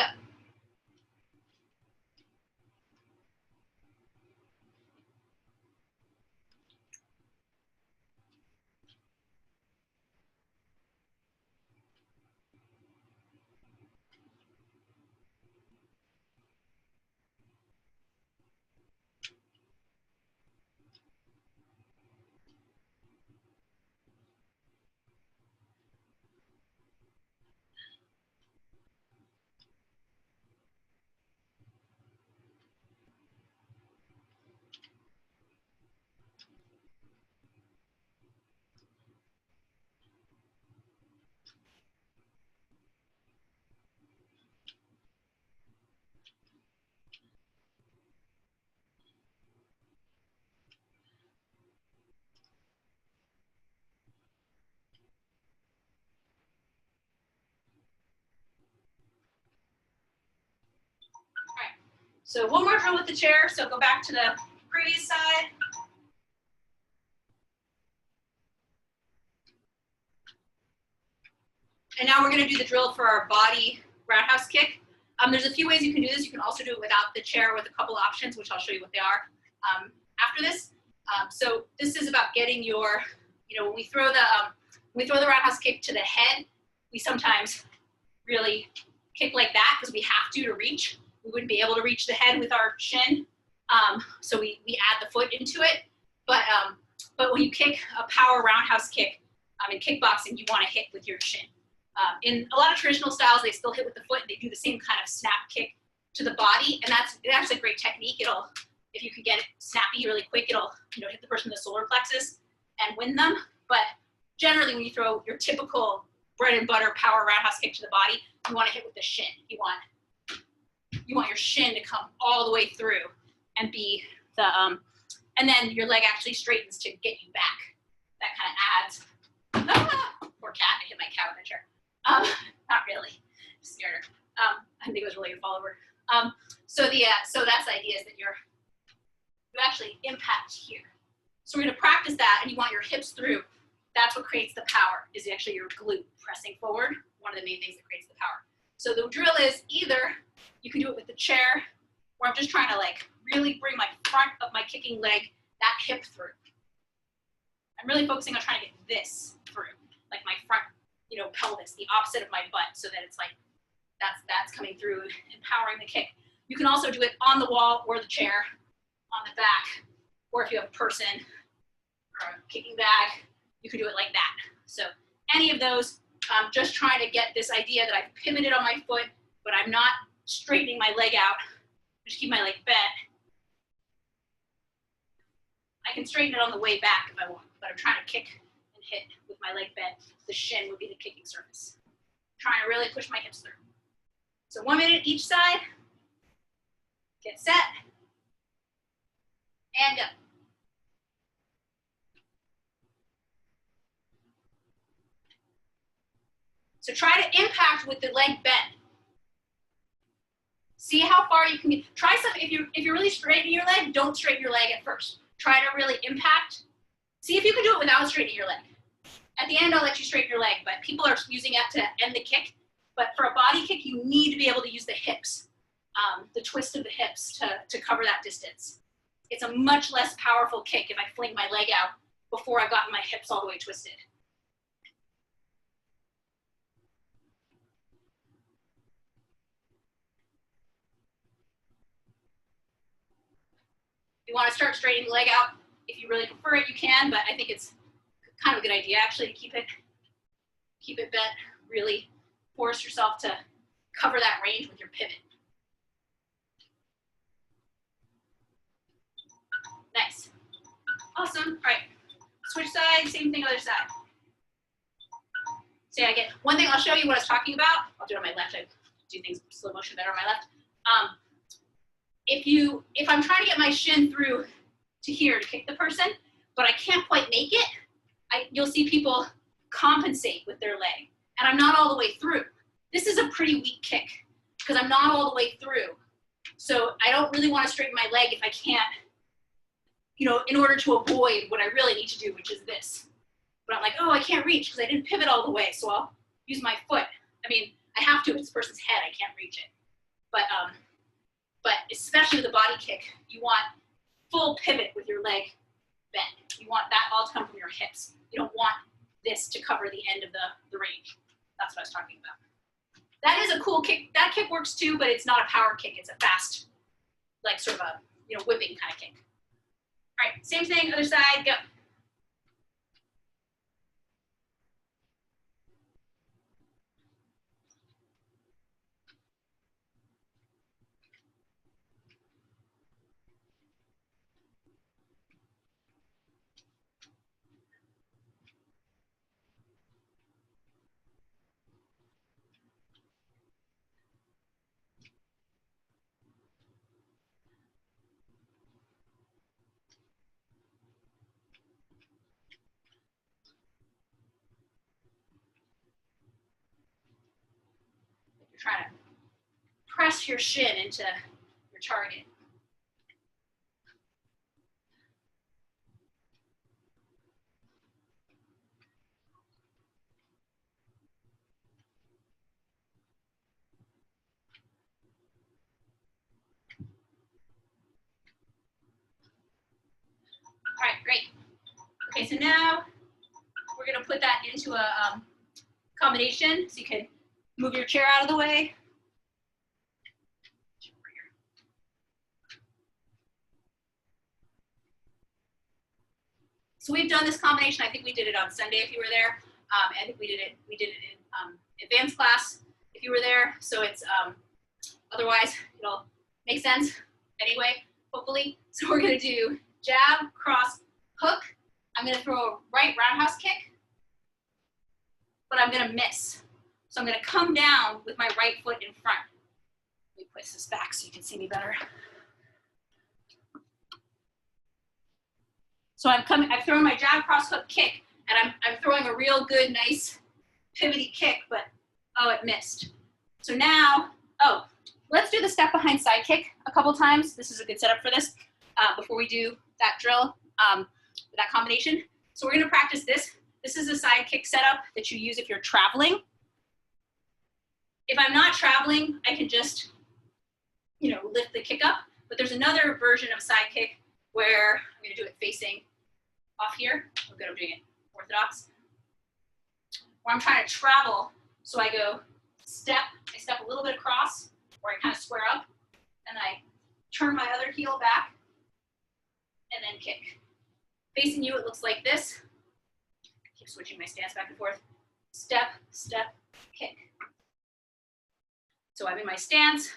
So one more drill with the chair. So go back to the previous side. And now we're gonna do the drill for our body roundhouse kick. There's a few ways you can do this. You can also do it without the chair with a couple options, which I'll show you what they are after this. So this is about getting your, when we throw the roundhouse kick to the head, we sometimes really kick like that because we have to reach. We wouldn't be able to reach the head with our shin. So we add the foot into it. But when you kick a power roundhouse kick, in kickboxing, you want to hit with your shin. In a lot of traditional styles, they still hit with the foot. They do the same kind of snap kick to the body, and that's a great technique. If you can get it snappy really quick, it'll hit the person in the solar plexus and win them. But generally, when you throw your typical bread and butter power roundhouse kick to the body, you want to hit with the shin. You want your shin to come all the way through and be the and then your leg actually straightens to get you back. That kind of adds. Poor cat! I hit my cat with a chair. Not really. Scared her. I think it was really a fall over. So that's the idea is that you actually impact here. So we're going to practice that, and you want your hips through. That's what creates the power. Is actually your glute pressing forward. One of the main things that creates the power. So the drill is either you can do it with the chair, or I'm just trying to really bring my front of my kicking leg, that hip through. I'm really focusing on trying to get this through, like my front, pelvis, the opposite of my butt, so that it's like that's coming through, empowering the kick. You can also do it on the wall or the chair, on the back, or if you have a person or a kicking bag, you can do it like that. So any of those, just trying to get this idea that I've pivoted on my foot, but I'm not straightening my leg out. Just keep my leg bent. I can straighten it on the way back if I want, but I'm trying to kick and hit with my leg bent. The shin would be the kicking surface. Trying to really push my hips through. So 1 minute each side. Get set. And go. So try to impact with the leg bent. See how far you can get. Try some, if you're really straightening your leg, don't straighten your leg at first. Try to really impact. See if you can do it without straightening your leg. At the end, I'll let you straighten your leg, but people are using it to end the kick. But for a body kick, you need to be able to use the hips, the twist of the hips to cover that distance. It's a much less powerful kick if I fling my leg out before I've gotten my hips all the way twisted. If you want to start straightening the leg out, if you really prefer it, you can, but I think it's kind of a good idea actually to keep it bent, really force yourself to cover that range with your pivot. Nice. Awesome. All right. Switch sides, same thing other side. Say I get one thing, I'll show you what I was talking about. I'll do it on my left. I do things slow motion better on my left. If I'm trying to get my shin through to here to kick the person, but I can't quite make it, you'll see people compensate with their leg. And I'm not all the way through. This is a pretty weak kick because I'm not all the way through. So I don't really want to straighten my leg if I can't, in order to avoid what I really need to do, which is this. But I'm like, oh, I can't reach because I didn't pivot all the way, so I'll use my foot. I mean, I have to if it's this person's head, I can't reach it. But especially with the body kick, you want full pivot with your leg bent. You want that all to come from your hips. You don't want this to cover the end of the range. That's what I was talking about. That is a cool kick. That kick works too, but it's not a power kick. It's a fast, like sort of a whipping kind of kick. All right, same thing, other side, go. Trying to press your shin into your target. All right, great. Okay, so now we're gonna put that into a combination. So you can move your chair out of the way. So we've done this combination. I think we did it on Sunday if you were there. I think we did it in advanced class if you were there. So it's otherwise it'll make sense anyway, hopefully. So we're gonna do jab, cross, hook. I'm gonna throw a right roundhouse kick, but I'm gonna miss. So I'm gonna come down with my right foot in front. Let me place this back so you can see me better. So I'm throwing my jab, cross, hook, kick, and I'm throwing a real good, nice, pivoty kick, but oh, it missed. So now, oh, let's do the step behind side kick a couple times. This is a good setup for this before we do that drill, that combination. So we're gonna practice this. This is a side kick setup that you use if you're traveling. If I'm not traveling, I can just, lift the kick up, but there's another version of side kick where I'm gonna do it facing off here. I'm doing it orthodox. Where I'm trying to travel, so I go step, I step a little bit across, or I kind of square up, and I turn my other heel back, and then kick. Facing you, it looks like this. Keep switching my stance back and forth. Step, step, kick. So I'm in my stance.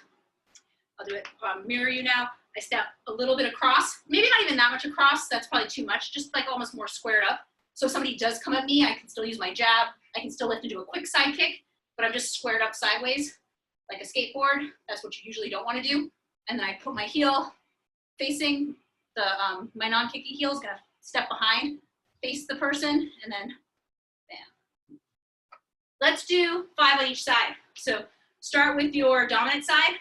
I'll do it, mirror you now. I step a little bit across, maybe not even that much across, that's probably too much, just like almost more squared up. So if somebody does come at me, I can still use my jab, I can still lift and do a quick side kick, but I'm just squared up sideways, like a skateboard. That's what you usually don't want to do. And then I put my heel facing the, my non-kicky heel is gonna step behind, face the person, and then bam. Let's do 5 on each side. So start with your dominant side.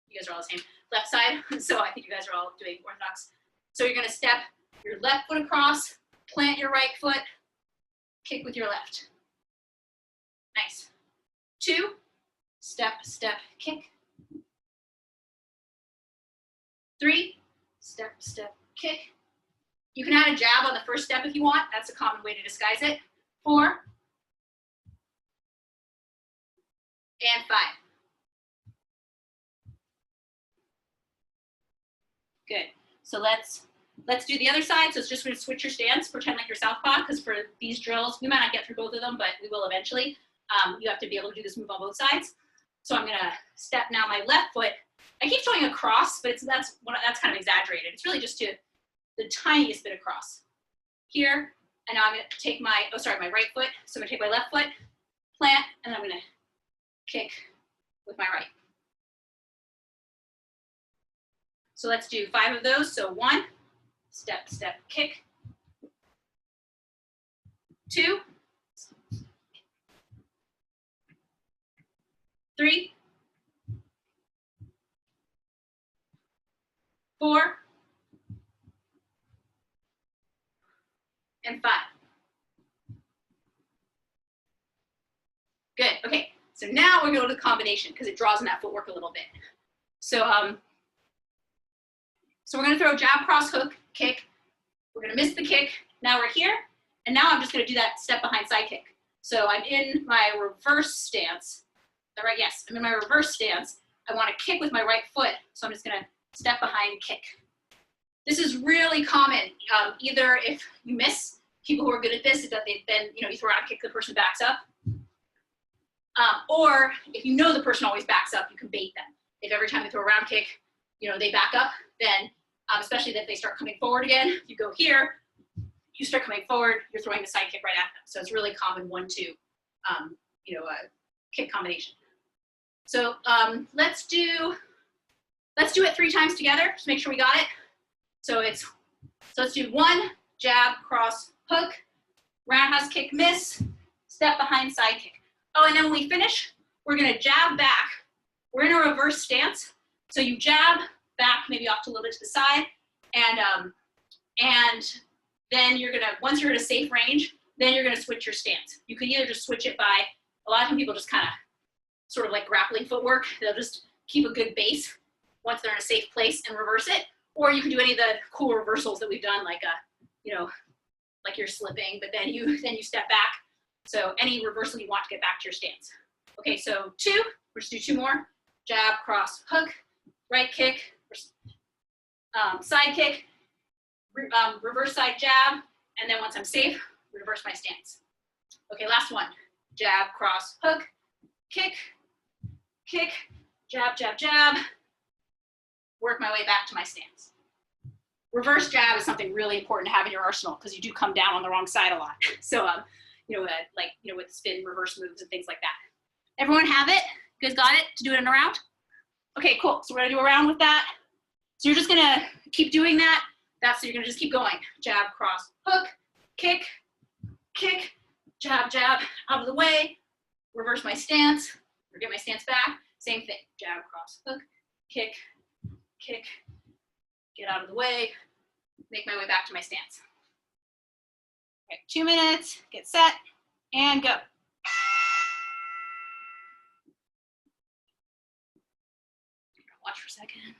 You guys are all the same. Left side, so I think you guys are all doing orthodox. So you're gonna step your left foot across, plant your right foot, kick with your left. Nice. 2, step, step, kick. 3, step, step, kick. You can add a jab on the first step if you want. That's a common way to disguise it. 4, and 5. Good. So let's do the other side. So it's just going to switch your stance, pretend like you're southpaw, because for these drills, we might not get through both of them, but we will eventually. You have to be able to do this move on both sides. So I'm going to step now my left foot. I keep showing across, but that's kind of exaggerated. It's really just to the tiniest bit across. Here, and now I'm going to take my, my right foot. So I'm going to take my left foot, plant, and I'm going to kick with my right. So let's do 5 of those. So 1, step, step, kick. 2, 3, 4, and 5. Good. Okay. So now we're going to go to the combination because it draws on that footwork a little bit. So so we're going to throw jab, cross, hook, kick. We're going to miss the kick. Now we're here. And now I'm just going to do that step behind side kick. So I'm in my reverse stance. Right? Yes, I'm in my reverse stance. I want to kick with my right foot. So I'm just going to step behind, kick. This is really common. Either if you miss, people who are good at this is that then you throw out a kick, the person backs up. Or if you know the person always backs up, you can bait them. If every time they throw a round kick, they back up, then especially if they start coming forward again, you go here, you start coming forward, you're throwing the side kick right at them. So it's really common 1-2, kick combination. So let's do it 3 times together. Just make sure we got it. So let's do 1, jab, cross, hook, roundhouse kick, miss, step behind, side kick. Oh, and then when we finish, we're gonna jab back. We're in a reverse stance, So you jab back, maybe off to a little bit to the side, and then you're gonna, once you're at a safe range, then you're gonna switch your stance. You could either just switch it by, a lot of people just kind of sort of like grappling footwork. They'll just keep a good base once they're in a safe place and reverse it. Or you can do any of the cool reversals that we've done, like you know, like you're slipping, but then you step back. So any reversal you want to get back to your stance. Okay, so 2, we'll just do 2 more. Jab, cross, hook, right kick, side kick, reverse side jab, and then once I'm safe, reverse my stance. Okay, last one. Jab, cross, hook, kick, kick, jab, jab, jab, work my way back to my stance. Reverse jab is something really important to have in your arsenal because you do come down on the wrong side a lot. So, with spin, reverse moves and things like that. Everyone have it? You guys got it to do it in a round? Okay, cool. So we're gonna do a round with that. So you're just gonna keep doing that. So you're gonna just keep going. Jab, cross, hook, kick, kick, jab, jab, out of the way, reverse my stance, or get my stance back. Same thing. Jab, cross, hook, kick, kick, get out of the way, make my way back to my stance. Okay, 2 minutes, get set, and go. Watch for a second.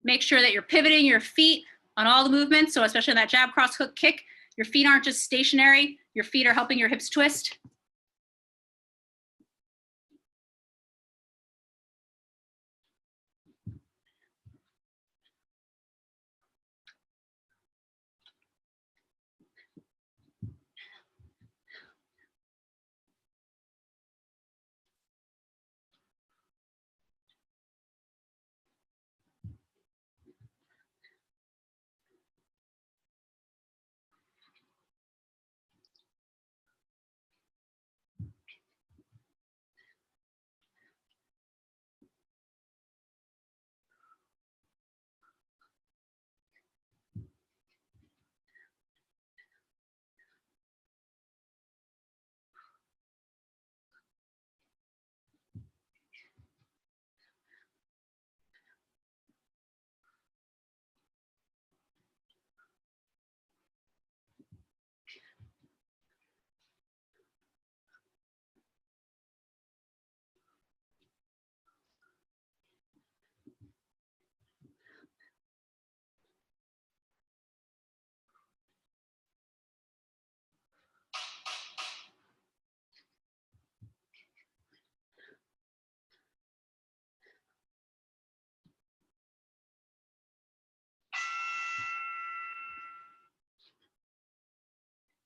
Make sure that you're pivoting your feet on all the movements. So especially in that jab, cross, hook, kick, your feet aren't just stationary. Your feet are helping your hips twist.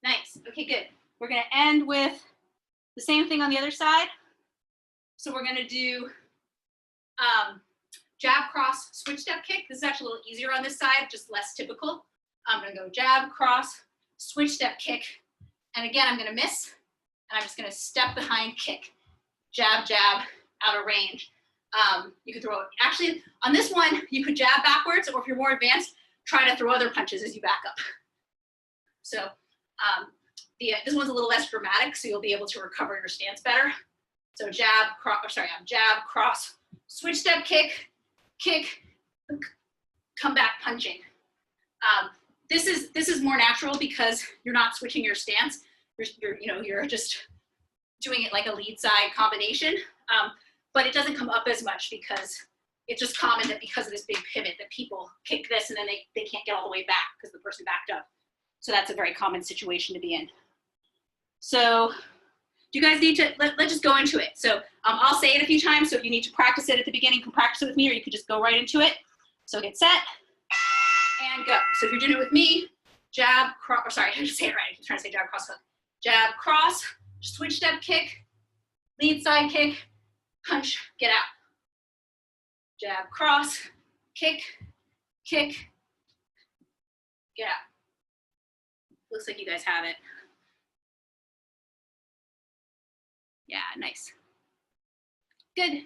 Nice. Okay, good. We're going to end with the same thing on the other side. So we're going to do jab, cross, switch step kick. This is actually a little easier on this side, just less typical. I'm going to go jab, cross, switch step kick. And again, I'm going to miss. And I'm just going to step behind kick. Jab, jab, out of range. You could throw, actually, on this one, you could jab backwards, or if you're more advanced, try to throw other punches as you back up. So this one's a little less dramatic, so you'll be able to recover your stance better. So jab, jab, cross, switch step kick, kick, come back punching. This is more natural because you're not switching your stance. You're just doing it like a lead side combination, but it doesn't come up as much because it's just common that because of this big pivot that people kick this and then they can't get all the way back because the person backed up. So that's a very common situation to be in. So do you guys need to, let's just go into it. So I'll say it a few times. So if you need to practice it at the beginning, you can practice it with me, or you could just go right into it. So get set and go. So if you're doing it with me, jab, cross, or sorry, I didn't say it right. I keep trying to say jab, cross, hook. Jab, cross, switch step kick, lead side kick, punch, get out. Jab, cross, kick, kick, get out. Looks like you guys have it. Yeah, nice. Good.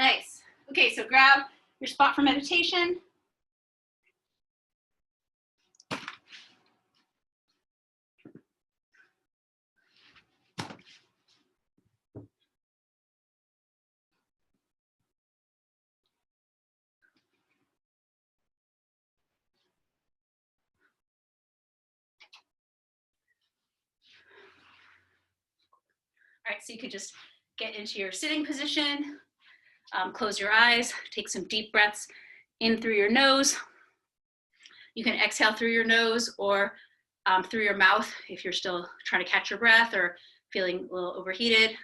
Nice. Okay, so grab your spot for meditation. All right, so you could just get into your sitting position, close your eyes, take some deep breaths in through your nose. You can exhale through your nose or through your mouth if you're still trying to catch your breath or feeling a little overheated.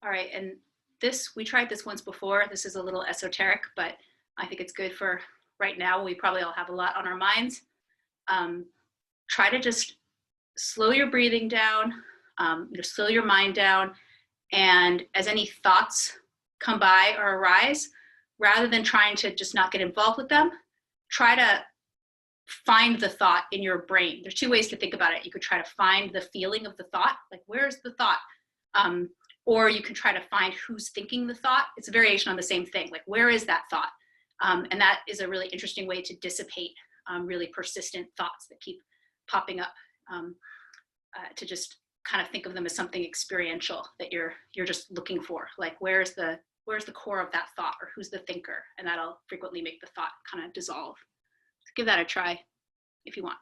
All right, and we tried this once before. This is a little esoteric, but I think it's good for right now. We probably all have a lot on our minds. Try to just slow your breathing down, slow your mind down, and as any thoughts come by or arise, rather than trying to just not get involved with them, try to find the thought in your brain. There's two ways to think about it. You could try to find the feeling of the thought, like where's the thought? Or you can try to find who's thinking the thought. It's a variation on the same thing, like where is that thought? And that is a really interesting way to dissipate really persistent thoughts that keep popping up, to just kind of think of them as something experiential that you're just looking for, like where's the core of that thought, or who's the thinker, and that'll frequently make the thought kind of dissolve. So give that a try if you want.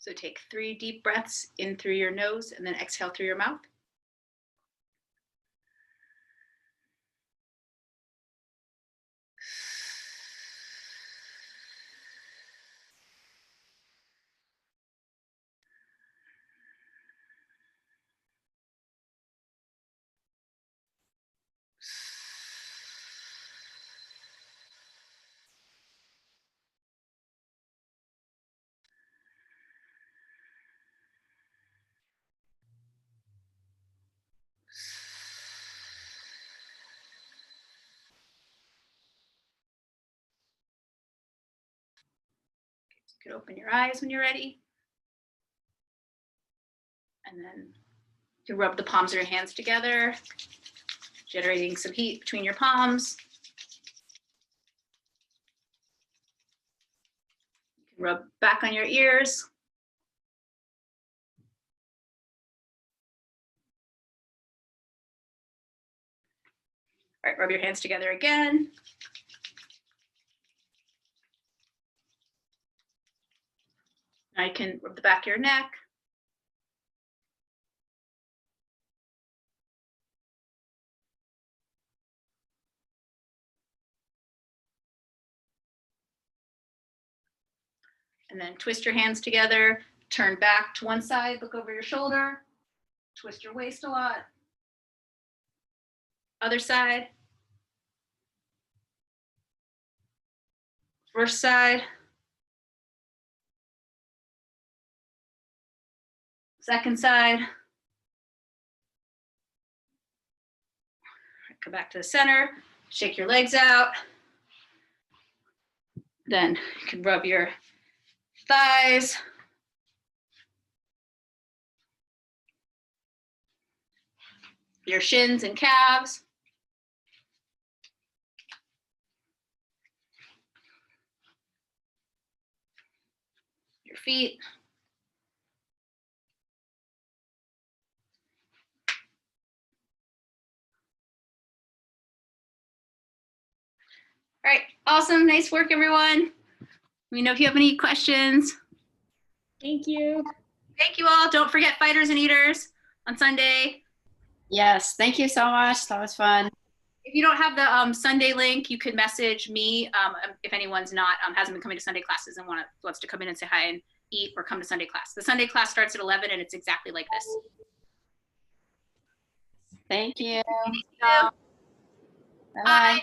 So take 3 deep breaths in through your nose and then exhale through your mouth. You can open your eyes when you're ready. And then you rub the palms of your hands together, generating some heat between your palms. You can rub back on your ears. All right, rub your hands together again. Now you can rub the back of your neck. And then twist your hands together, turn back to one side, look over your shoulder, twist your waist a lot. Other side. First side. Second side. Come back to the center, shake your legs out. Then you can rub your thighs. Your shins and calves. Your feet. All right, awesome, nice work, everyone. Let me know if you have any questions. Thank you. Thank you all. Don't forget Fighters and Eaters on Sunday. Yes, thank you so much. That was fun. If you don't have the Sunday link, you can message me if anyone's not hasn't been coming to Sunday classes and wants to come in and say hi and eat or come to Sunday class. The Sunday class starts at 11 and it's exactly like this. Thank you. Thank you. Bye.